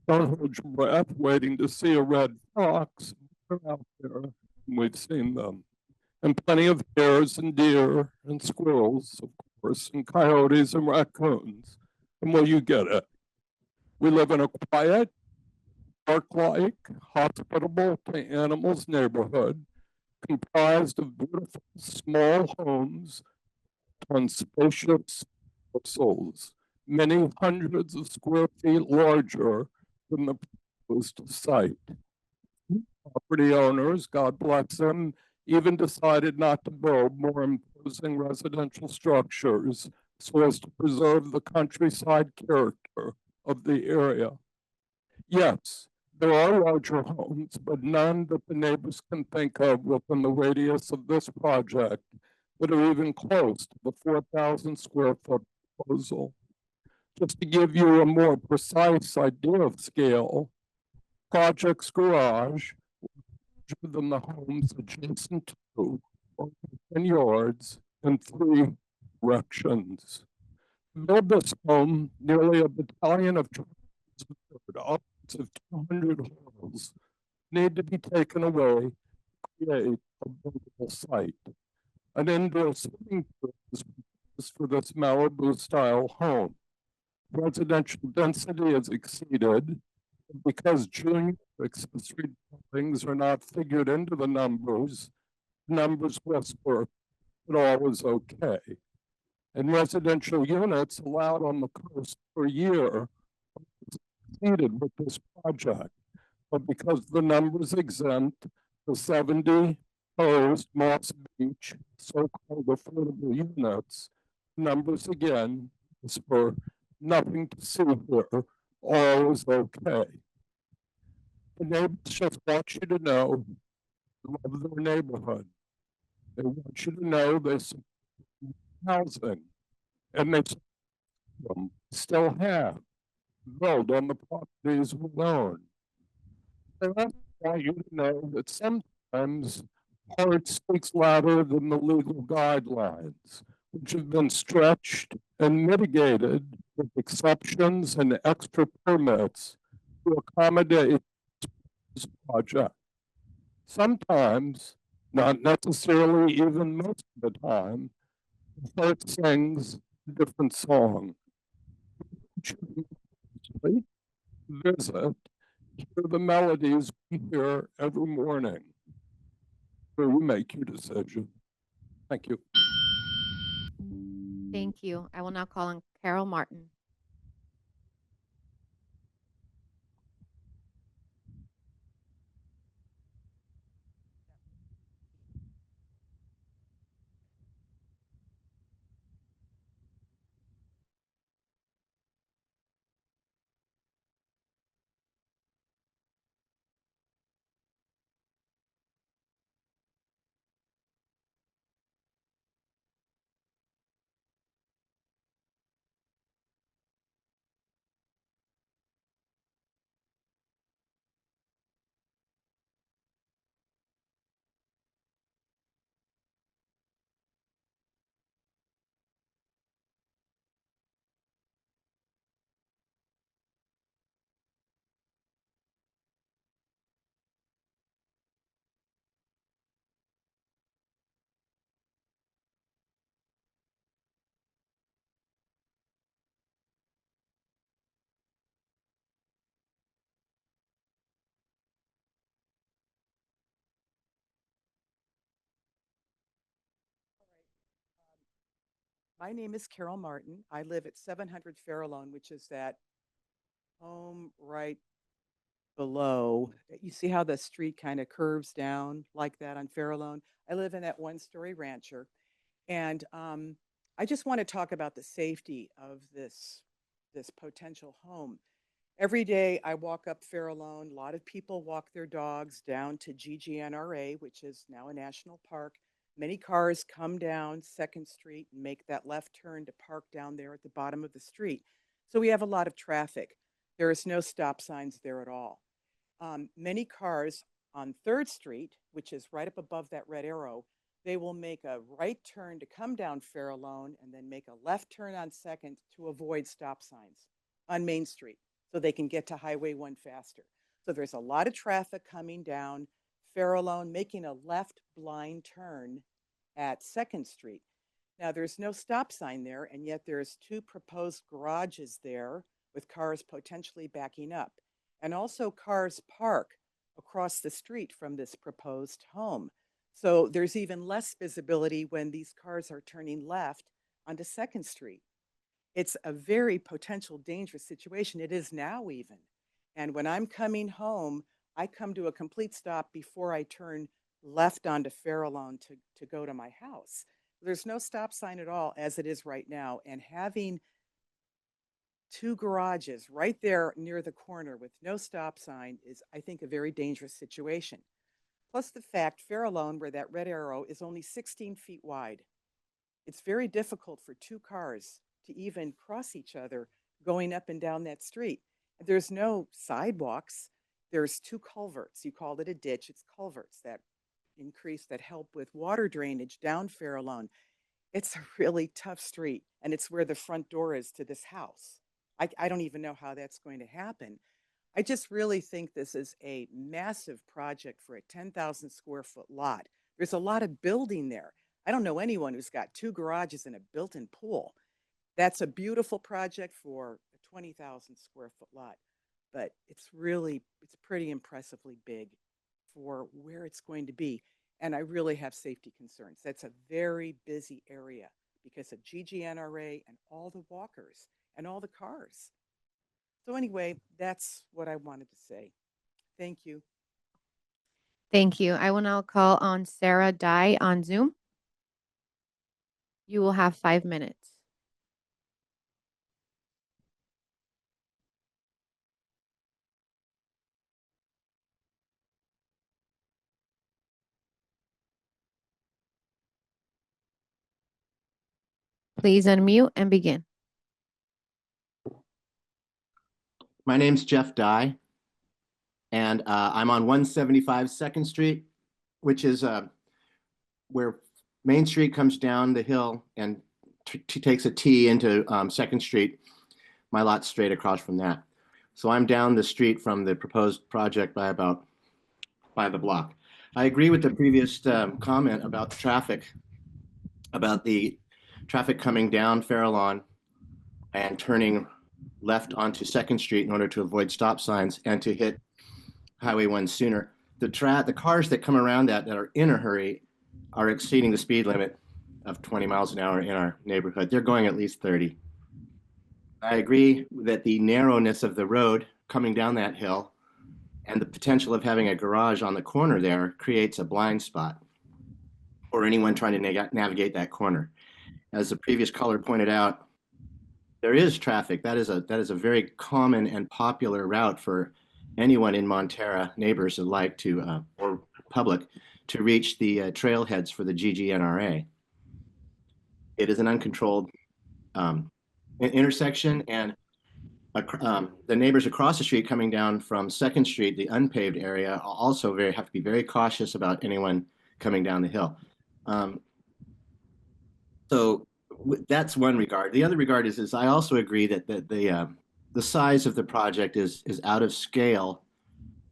Don't hold your breath waiting to see a red fox. They're out there, and we've seen them. And plenty of hares and deer and squirrels, of course, and coyotes and raccoons. And well, you get it. We live in a quiet, park-like, hospitable to animals neighborhood comprised of beautiful small homes on spacious parcels, many hundreds of square feet larger than the proposed site. Property owners, God bless them, even decided not to build more imposing residential structures so as to preserve the countryside character of the area. Yes, there are larger homes, but none that the neighbors can think of within the radius of this project that are even close to the 4,000 square foot proposal. Just to give you a more precise idea of scale, project's garage, larger than the homes adjacent to, 10 yards in 3 directions. To build this home, nearly a battalion of upwards of 200 holes need to be taken away to create a buildable site. An indoor swimming pool is for this Malibu style home. Residential density is exceeded. Because junior accessory buildings are not figured into the numbers whisper that all is okay. And residential units allowed on the coast per year succeeded with this project. But because the numbers exempt the 70 proposed Moss Beach so-called affordable units, numbers again whisper nothing to see here, all is okay. The neighbors just want you to know they love their neighborhood. They want you to know they support housing, and they still have built on the properties we own. They also want you to know that sometimes art speaks louder than the legal guidelines, which have been stretched and mitigated with exceptions and extra permits to accommodate this project. Sometimes, not necessarily even most of the time, the heart sings a different song. Visit, hear the melodies we hear every morning. So you make your decision. Thank you. Thank you. I will now call on Carol Martin. My name is Carol Martin. I live at 700 Farallone, which is that home right below. You see how the street kind of curves down like that on Farallone? I live in that one-story rancher. And I just want to talk about the safety of this potential home. Every day I walk up Farallone. A lot of people walk their dogs down to GGNRA, which is now a national park. Many cars come down 2nd Street and make that left turn to park down there at the bottom of the street. So we have a lot of traffic. There is no stop signs there at all. Many cars on 3rd Street, which is right up above that red arrow, they will make a right turn to come down Farallone and then make a left turn on 2nd to avoid stop signs on Main Street so they can get to Highway 1 faster. So there's a lot of traffic coming down Farallone, making a left blind turn at 2nd Street. Now there's no stop sign there, and yet there's 2 proposed garages there with cars potentially backing up. And also cars park across the street from this proposed home. So there's even less visibility when these cars are turning left onto 2nd Street. It's a very potential dangerous situation. It is now even. And when I'm coming home, I come to a complete stop before I turn left onto Farallone to go to my house. There's no stop sign at all as it is right now. And having 2 garages right there near the corner with no stop sign is, I think, a very dangerous situation. Plus the fact Farallone, where that red arrow is only 16 feet wide. It's very difficult for 2 cars to even cross each other going up and down that street. There's no sidewalks. There's 2 culverts. You called it a ditch. It's culverts that help with water drainage down Farallone. It's a really tough street, and it's where the front door is to this house. I don't even know how that's going to happen. I just really think this is a massive project for a 10,000 square foot lot. There's a lot of building there. I don't know anyone who's got 2 garages and a built-in pool. That's a beautiful project for a 20,000 square foot lot. but it's pretty impressively big for where it's going to be. And I really have safety concerns. That's a very busy area because of GGNRA and all the walkers and all the cars. So anyway, that's what I wanted to say. Thank you. Thank you. I will now call on Sarah Dye on Zoom. You will have 5 minutes. Please unmute and begin. My name's Jeff Dye, and I'm on 175 Second Street, which is where Main Street comes down the hill and takes a T into Second Street. My lot's straight across from that. So I'm down the street from the proposed project by the block. I agree with the previous comment about the traffic coming down Farallon and turning left onto Second Street in order to avoid stop signs and to hit Highway 1 sooner. The cars that come around that are in a hurry are exceeding the speed limit of 20 miles an hour in our neighborhood. They're going at least 30. I agree that the narrowness of the road coming down that hill and the potential of having a garage on the corner there creates a blind spot for anyone trying to navigate that corner. As the previous caller pointed out, there is traffic. That is a very common and popular route for anyone in Montara, neighbors alike to or public, to reach the trailheads for the GGNRA. It is an uncontrolled intersection, and the neighbors across the street coming down from Second Street, the unpaved area, also have to be very cautious about anyone coming down the hill. So that's one regard. The other regard is I also agree that the size of the project is out of scale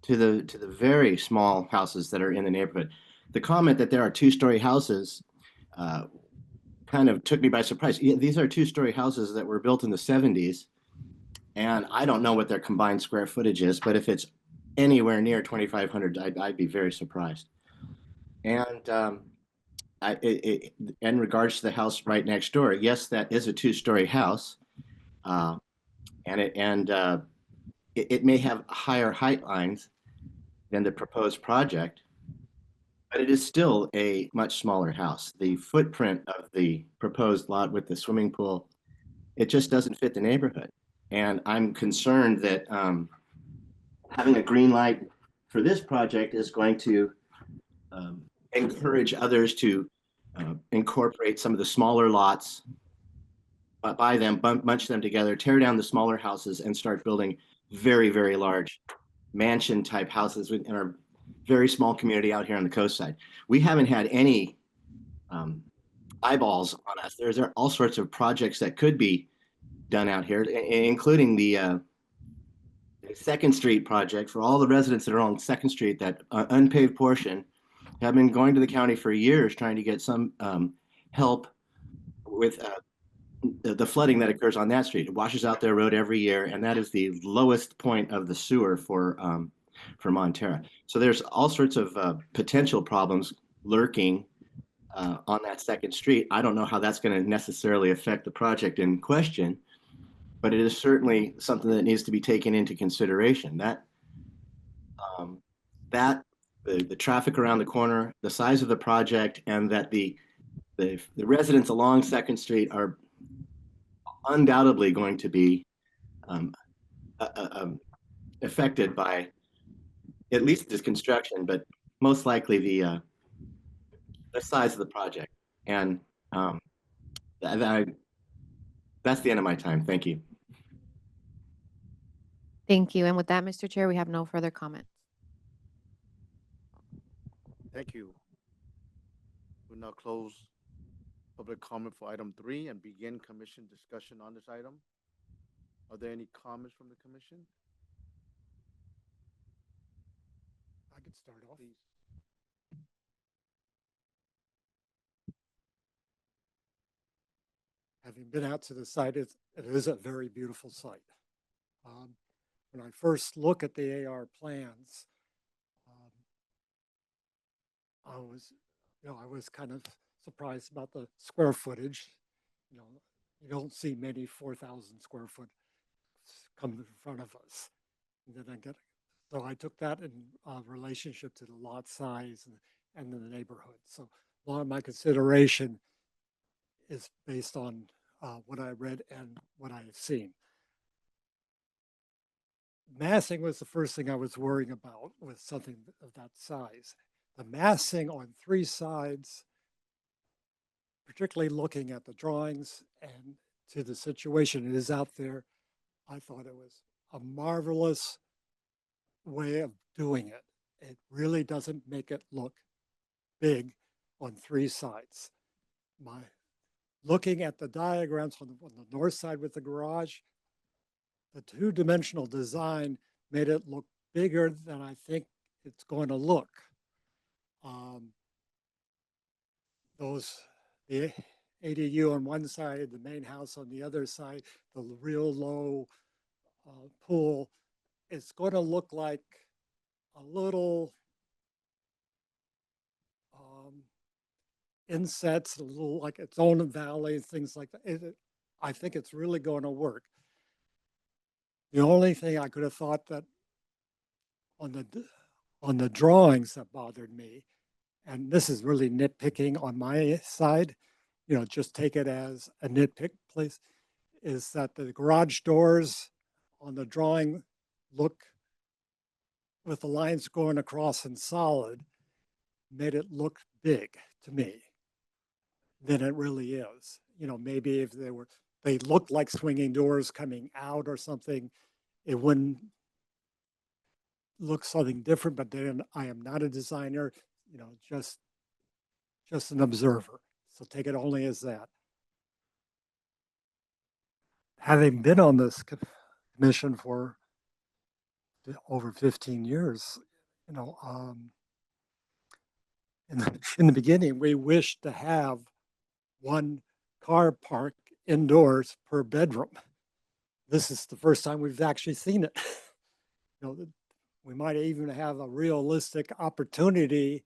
to the very small houses that are in the neighborhood. The comment that there are two-story houses kind of took me by surprise. Yeah, these are two-story houses that were built in the 70s, and I don't know what their combined square footage is, but if it's anywhere near 2,500, I'd be very surprised. And in regards to the house right next door, yes, that is a two-story house, and it may have higher height lines than the proposed project, but it is still a much smaller house. The footprint of the proposed lot with the swimming pool, it just doesn't fit the neighborhood. And I'm concerned that having a green light for this project is going to encourage others to incorporate some of the smaller lots, buy them, bunch them together, tear down the smaller houses, and start building very, very large mansion type houses in our very small community out here on the coast side. We haven't had any eyeballs on us. There's all sorts of projects that could be done out here, including the Second Street project for all the residents that are on Second Street, that unpaved portion. Have been going to the county for years trying to get some help with the flooding that occurs on that street. It washes out their road every year, and that is the lowest point of the sewer for Montara. So there's all sorts of potential problems lurking on that Second Street. I don't know how that's going to necessarily affect the project in question, but it is certainly something that needs to be taken into consideration. The traffic around the corner, the size of the project, and that the residents along Second Street are undoubtedly going to be affected by at least this construction, but most likely the size of the project. And that's the end of my time. Thank you. Thank you. And with that, Mr. Chair, we have no further comments. Thank you. We'll now close public comment for item 3 and begin commission discussion on this item. Are there any comments from the commission? I could start off. Please. Having been out to the site, it is a very beautiful site. when I first look at the AR plans, I was kind of surprised about the square footage. You don't see many 4,000 square foot come in front of us. And then so I took that in relationship to the lot size and the neighborhood. So a lot of my consideration is based on what I read and what I have seen. Massing was the first thing I was worrying about with something of that size. The massing on three sides, particularly looking at the drawings and to the situation it is out there, I thought it was a marvelous way of doing it. It really doesn't make it look big on three sides. Looking at the diagrams on the north side with the garage, the two-dimensional design made it look bigger than I think it's going to look. The ADU on one side, the main house on the other side, the real low pool, it's going to look like a little insets, a little like its own valley, things like that. I think it's really going to work. The only thing I could have thought that on the drawings that bothered me, and this is really nitpicking on my side, just take it as a nitpick, please, is that the garage doors on the drawing look with the lines going across in solid, made it look big to me than it really is. Maybe if they looked like swinging doors coming out or something, it wouldn't look something different, but then I am not a designer, just an observer. So take it only as that. Having been on this commission for over 15 years, in the beginning, we wished to have one car park indoors per bedroom. This is the first time we've actually seen it. We might even have a realistic opportunity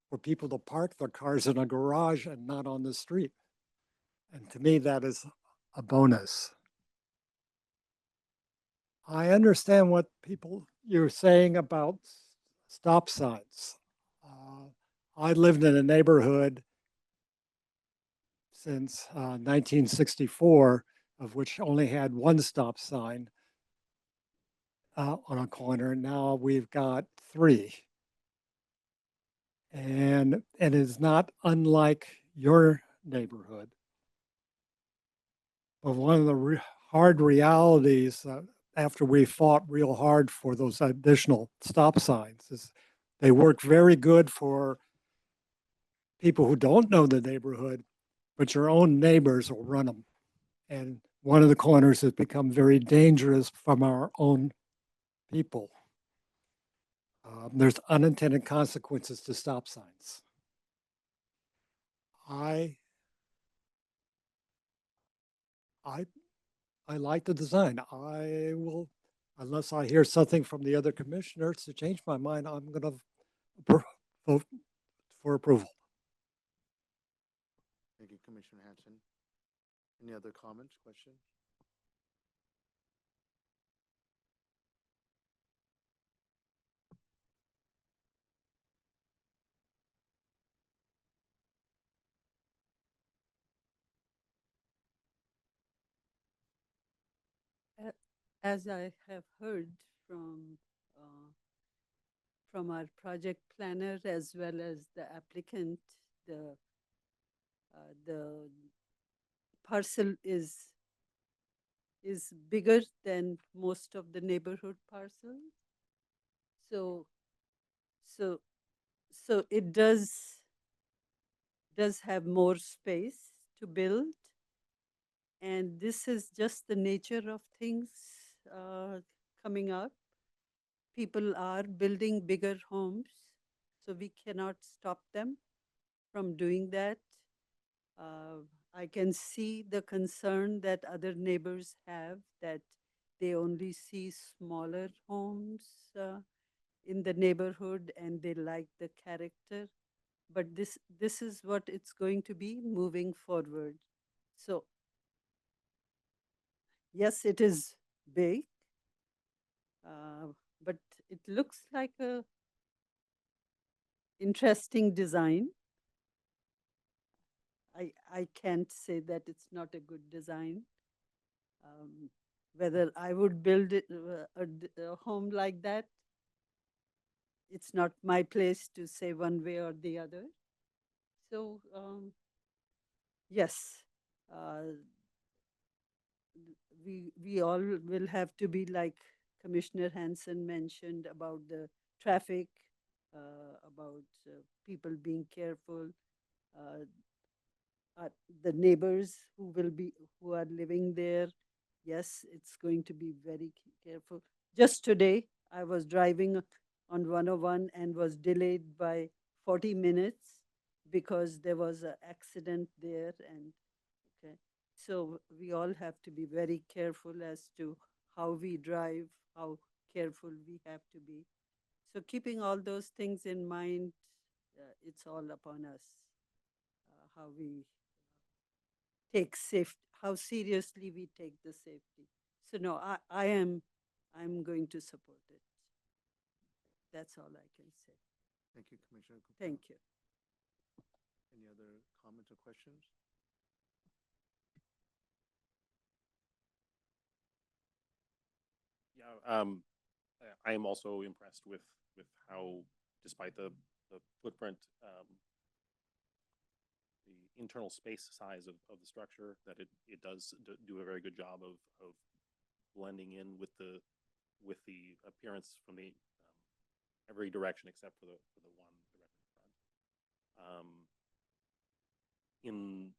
for people to park their cars in a garage and not on the street. And to me, that is a bonus. I understand what you're saying about stop signs. I lived in a neighborhood since 1964, of which only had one stop sign on a corner. Now we've got three. And it is not unlike your neighborhood. But one of the hard realities after we fought real hard for those additional stop signs is they work very good for people who don't know the neighborhood, but your own neighbors will run them. And one of the corners has become very dangerous from our own people. There's unintended consequences to stop signs. I like the design. I will, unless I hear something from the other commissioners to change my mind, I'm going to vote for approval. Thank you, Commissioner Hanson. Any other comments, questions? As I have heard uh, from our project planner as well as the applicant, the parcel is bigger than most of the neighborhood parcels. So it does have more space to build. And this is just the nature of things coming up. People are building bigger homes, so we cannot stop them from doing that. I can see the concern that other neighbors have that they only see smaller homes in the neighborhood and they like the character. But this is what it's going to be moving forward. So yes, it is big, but it looks like a interesting design. I can't say that it's not a good design. Whether I would build it, a home like that, it's not my place to say one way or the other. So yes, we all will have to be like Commissioner Hanson mentioned about the traffic, about people being careful, uh, the neighbors who are living there. Yes, it's going to be very careful. Just today, I was driving on 101 and was delayed by 40 minutes because there was an accident there. And okay, so we all have to be very careful as to how we drive, how careful we have to be. So keeping all those things in mind, it's all upon us, how we take safe, how seriously we take the safety. So no, I'm going to support it. That's all I can say. Thank you, Commissioner Gupta. Thank you. Any other comments or questions? Yeah, I am also impressed with how, despite the footprint, the internal space size of the structure, that it does do a very good job of blending in with the appearance from the every direction except for the one directly in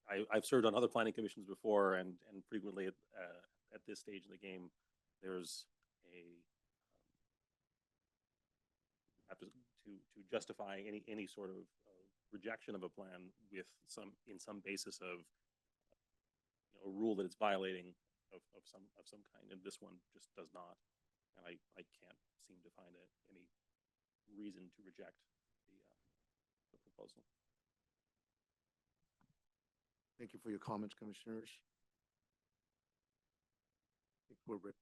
front. I've served on other planning commissions before, and frequently at this stage in the game, there's a have to justify any sort of rejection of a plan with some basis of a rule that it's violating of some kind, and this one just does not, and I can't seem to find any reason to reject the proposal. Thank you for your comments, commissioners. I think we're ready.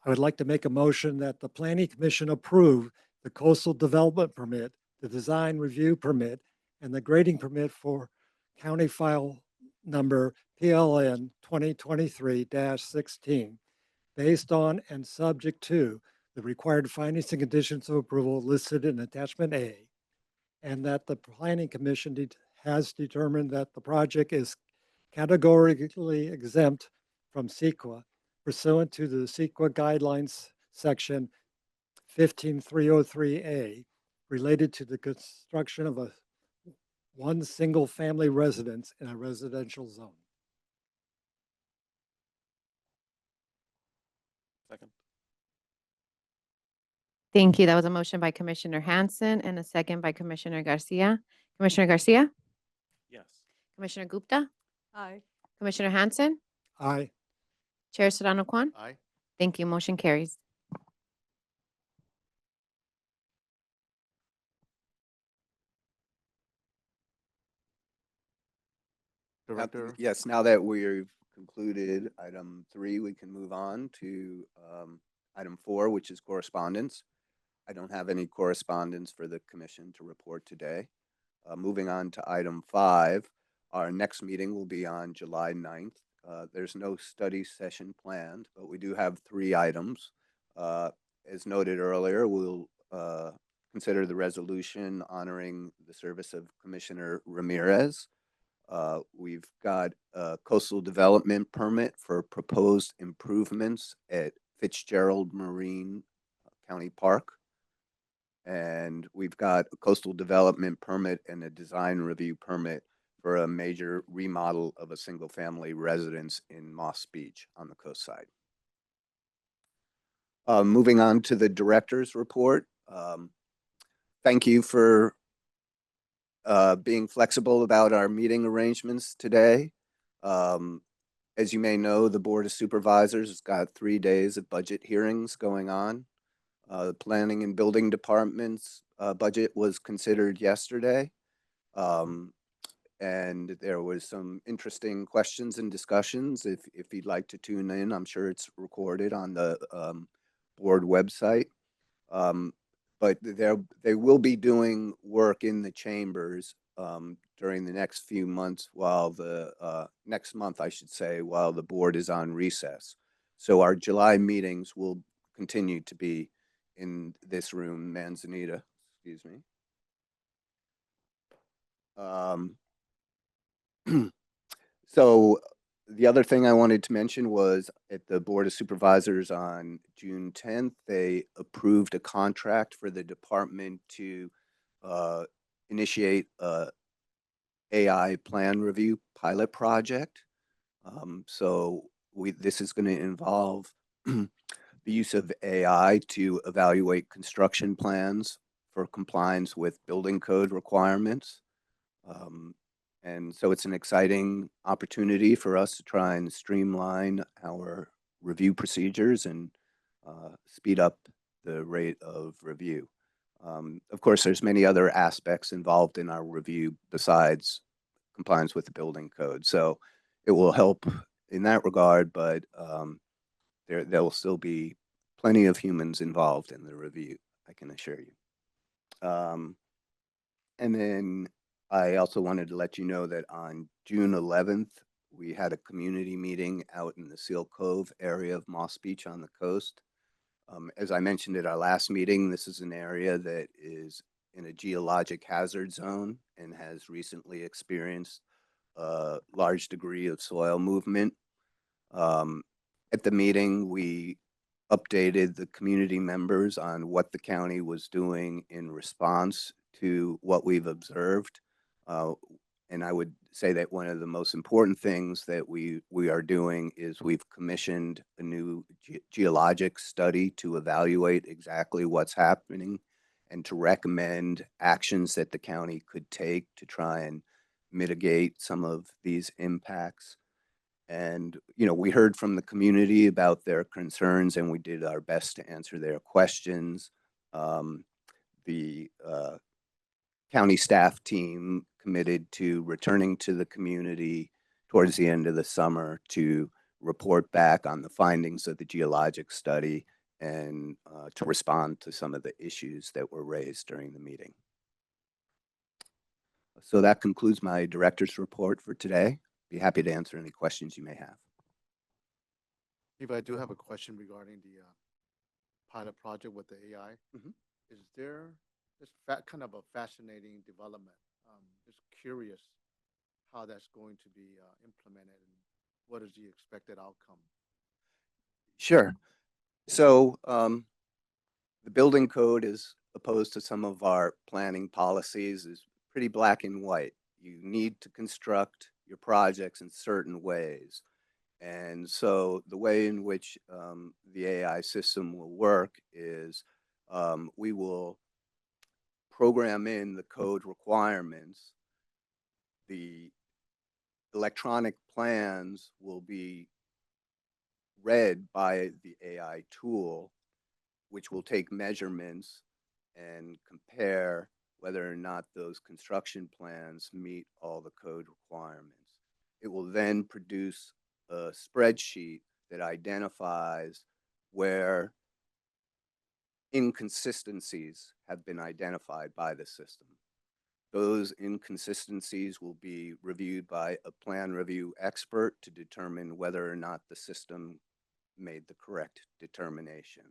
I would like to make a motion that the Planning Commission approve the coastal development permit, the design review permit, and the grading permit for county file number PLN 2023-16, based on and subject to the required findings and conditions of approval listed in attachment A, and that the Planning Commission has determined that the project is categorically exempt from CEQA pursuant to the CEQA guidelines section 15303A related to the construction of one single family residence in a residential zone. Second. Thank you. That was a motion by Commissioner Hanson and a second by Commissioner Garcia. Commissioner Garcia, Yes. Commissioner Gupta, Aye. Commissioner Hanson, Aye. Chair Serrano Kwan. Aye. Thank you. Motion carries. Director, Yes, now that we've concluded item 3, we can move on to item 4, which is correspondence. I don't have any correspondence for the commission to report today. Moving on to item 5, our next meeting will be on July 9th. There's no study session planned, but we do have 3 items. As noted earlier, we'll consider the resolution honoring the service of Commissioner Ramirez. We've got a coastal development permit for proposed improvements at Fitzgerald Marine County Park. And we've got a coastal development permit and a design review permit for a major remodel of a single family residence in Moss Beach on the coast side. Moving on to the director's report. Thank you for being flexible about our meeting arrangements today. As you may know, the Board of Supervisors has got 3 days of budget hearings going on. The Planning and Building Department's budget was considered yesterday. And there was some interesting questions and discussions. If you'd like to tune in, I'm sure it's recorded on the board website. But they will be doing work in the chambers during the next few months while next month, I should say, while the board is on recess. So our July meetings will continue to be in this room, Manzanita, excuse me. So the other thing I wanted to mention was at the Board of Supervisors on June 10th, they approved a contract for the department to initiate a AI plan review pilot project. So this is going to involve the use of AI to evaluate construction plans for compliance with building code requirements. And so it's an exciting opportunity for us to try and streamline our review procedures and speed up the rate of review. Of course, there's many other aspects involved in our review besides compliance with the building code. So it will help in that regard, but there will still be plenty of humans involved in the review, I can assure you. And then I also wanted to let you know that on June 11th, we had a community meeting out in the Seal Cove area of Moss Beach on the coast. As I mentioned at our last meeting, this is an area that is in a geologic hazard zone and has recently experienced a large degree of soil movement. At the meeting, we updated the community members on what the county was doing in response to what we've observed. And I would say that one of the most important things that we are doing is we've commissioned a new geologic study to evaluate exactly what's happening and to recommend actions that the county could take to try and mitigate some of these impacts. And, we heard from the community about their concerns and we did our best to answer their questions. The county staff team committed to returning to the community towards the end of the summer to report back on the findings of the geologic study and to respond to some of the issues that were raised during the meeting. So that concludes my director's report for today. Be happy to answer any questions you may have. Steve, I do have a question regarding the pilot project with the AI. Mhm. Is there this kind of a fascinating development? Just curious how that's going to be implemented and what is the expected outcome? Sure. So the building code, as opposed to some of our planning policies, is pretty black and white. You need to construct your projects in certain ways. And so the way in which the AI system will work is we will program in the code requirements. The electronic plans will be read by the AI tool, which will take measurements and compare whether or not those construction plans meet all the code requirements. It will then produce a spreadsheet that identifies where inconsistencies have been identified by the system. Those inconsistencies will be reviewed by a plan review expert to determine whether or not the system made the correct determination.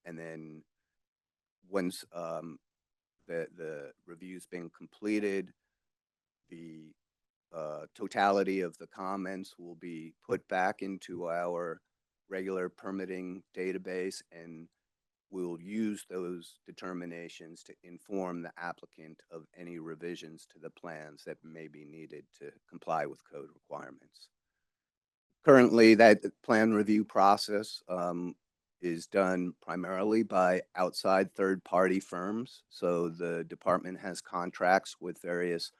And then once the review's been completed, the totality of the comments will be put back into our regular permitting database, and we'll use those determinations to inform the applicant of any revisions to the plans that may be needed to comply with code requirements. Currently, that plan review process is done primarily by outside third-party firms. So the department has contracts with various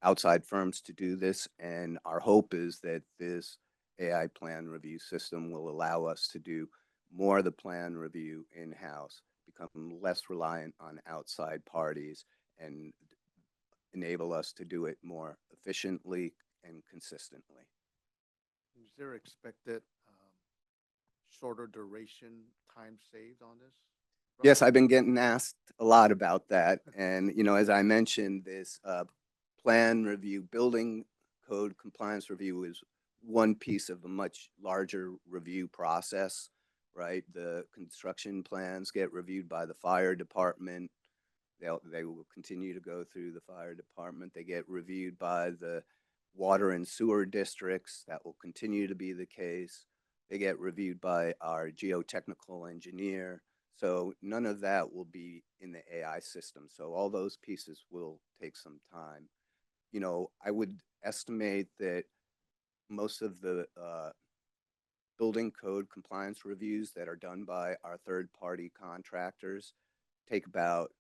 outside firms to do this. And our hope is that this AI plan review system will allow us to do more of the plan review in-house, become less reliant on outside parties, and enable us to do it more efficiently and consistently. Is there expected shorter duration time saved on this? Yes, I've been getting asked a lot about that. And, as I mentioned, this plan review, building code compliance review is one piece of a much larger review process, right? The construction plans get reviewed by the fire department. They will continue to go through the fire department. They get reviewed by the water and sewer districts. That will continue to be the case. They get reviewed by our geotechnical engineer. So none of that will be in the AI system. So all those pieces will take some time. I would estimate that most of the building code compliance reviews that are done by our third-party contractors take about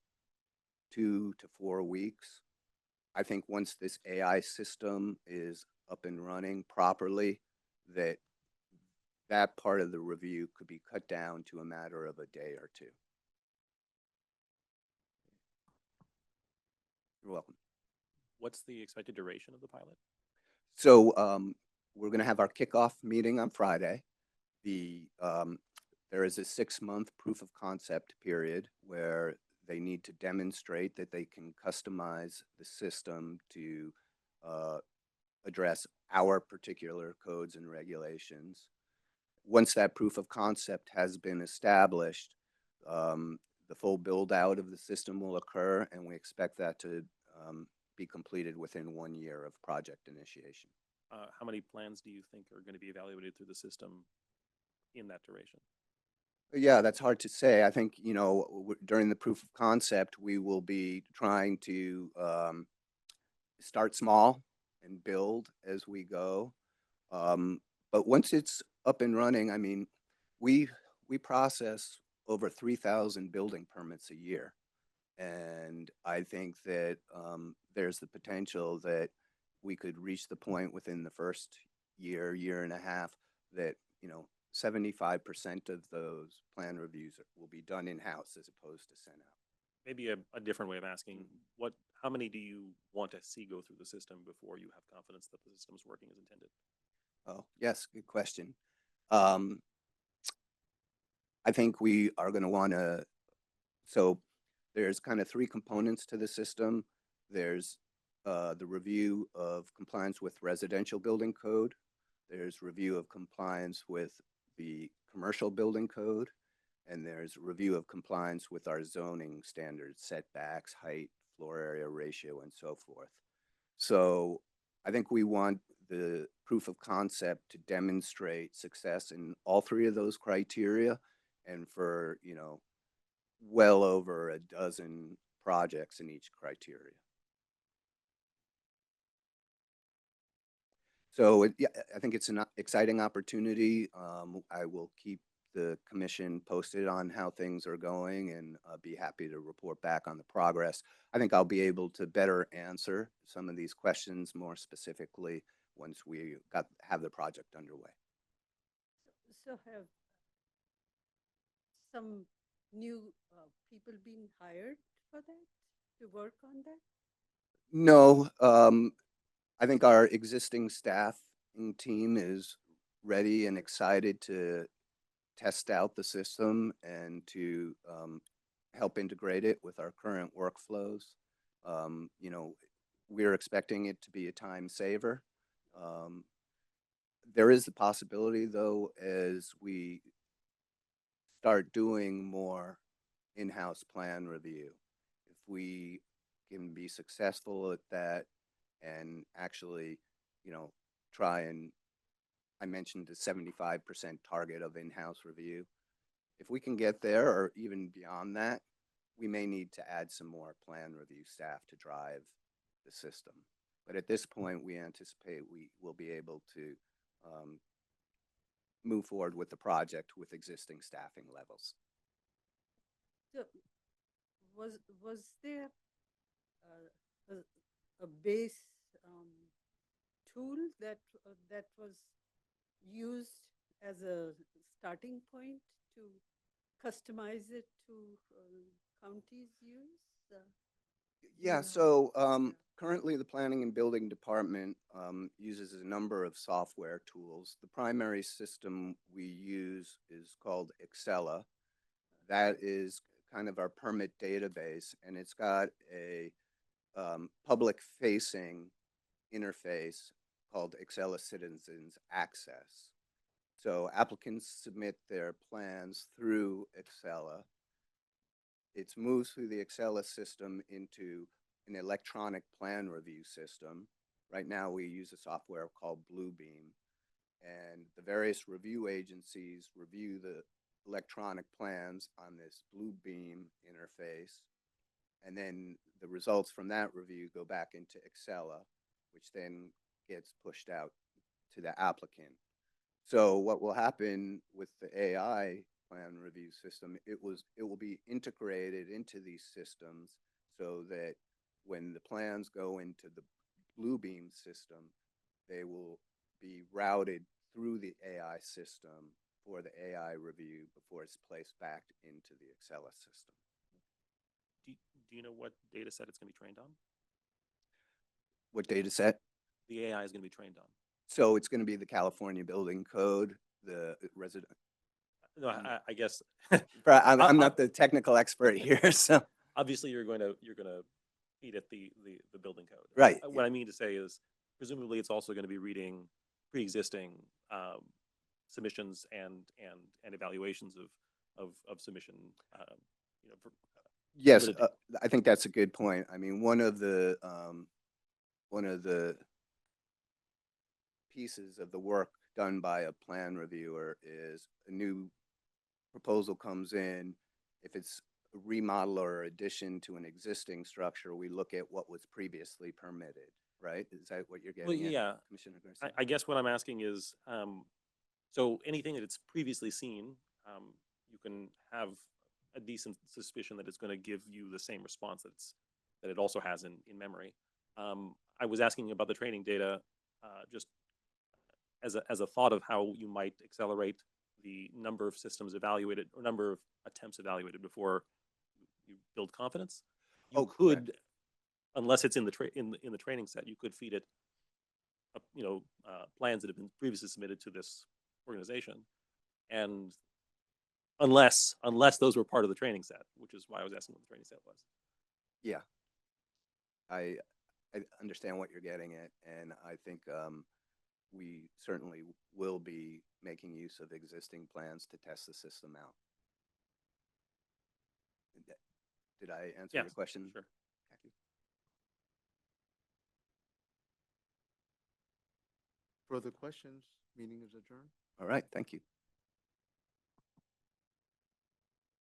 2 to 4 weeks. I think once this AI system is up and running properly, that part of the review could be cut down to a matter of a day or two. You're welcome. What's the expected duration of the pilot? So we're going to have our kickoff meeting on Friday. There is a 6-month proof of concept period where they need to demonstrate that they can customize the system to address our particular codes and regulations. Once that proof of concept has been established, the full build out of the system will occur, and we expect that to be completed within 1 year of project initiation. How many plans do you think are going to be evaluated through the system in that duration? Yeah, that's hard to say. I think, during the proof of concept, we will be trying to start small and build as we go. But once it's up and running, I mean, we process over 3,000 building permits a year. And I think that there's the potential that we could reach the point within the first year and a half that, 75% of those plan reviews will be done in-house as opposed to sent out. Maybe a different way of asking, how many do you want to see go through the system before you have confidence that the system's working as intended? Oh, yes, good question. I think we are going to want to, so there's kind of 3 components to the system. There's the review of compliance with residential building code. There's review of compliance with the commercial building code. And there's review of compliance with our zoning standards, setbacks, height, floor area ratio, and so forth. So I think we want the proof of concept to demonstrate success in all 3 of those criteria, and for, well over a dozen projects in each criteria. So yeah, I think it's an exciting opportunity. I will keep the commission posted on how things are going, and be happy to report back on the progress. I think I'll be able to better answer some of these questions more specifically once we have the project underway. So have some new people been hired for that, to work on that? No, I think our existing staff and team is ready and excited to test out the system and to help integrate it with our current workflows. We're expecting it to be a time saver. There is the possibility, though, as we start doing more in-house plan review, if we can be successful at that and actually, try and, I mentioned the 75% target of in-house review. If we can get there or even beyond that, we may need to add some more plan review staff to drive the system. But at this point, we anticipate we will be able to move forward with the project with existing staffing levels. So was there a base tool that was used as a starting point to customize it to counties' use? Yeah, know, so yeah. currently the planning and building department uses a number of software tools. The primary system we use is called Excella. That is kind of our permit database, and it's got a public-facing interface called Excella Citizens Access. So applicants submit their plans through Excella. It's moved through the Excella system into an electronic plan review system. Right now, we use a software called Bluebeam, and the various review agencies review the electronic plans on this Bluebeam interface. And then the results from that review go back into Excella, which then gets pushed out to the applicant. So what will happen with the AI plan review system, it will be integrated into these systems so that when the plans go into the Bluebeam system, they will be routed through the AI system for the AI review before it's placed back into the Excella system. Do you know what data set it's going to be trained on? What data set? The AI is going to be trained on. So it's going to be the California Building Code, the resident. No, I guess I'm not the technical expert here, so. obviously you're going to feed it the building code. Right. What I mean to say is presumably it's also going to be reading pre-existing submissions and evaluations of submission. You know, Yes, validity. I think that's a good point. I mean, one of the pieces of the work done by a plan reviewer is a new proposal comes in. If it's a remodel or addition to an existing structure, we look at what was previously permitted, right? Is that what you're Well, getting at, yeah. Commissioner Garcia? I guess what I'm asking is, so anything that it's previously seen, you can have a decent suspicion that it's going to give you the same response that it also has in memory. I was asking about the training data, just as a thought of how you might accelerate the number of systems evaluated or number of attempts evaluated before you build confidence. You could, unless it's in the in the training set, you could feed it, plans that have been previously submitted to this organization, and unless those were part of the training set, which is why I was asking what the training set was. Yeah, I understand what you're getting at, and I think we certainly will be making use of existing plans to test the system out. Did I answer your question? Sure. Further questions? Meeting is adjourned. All right, thank you.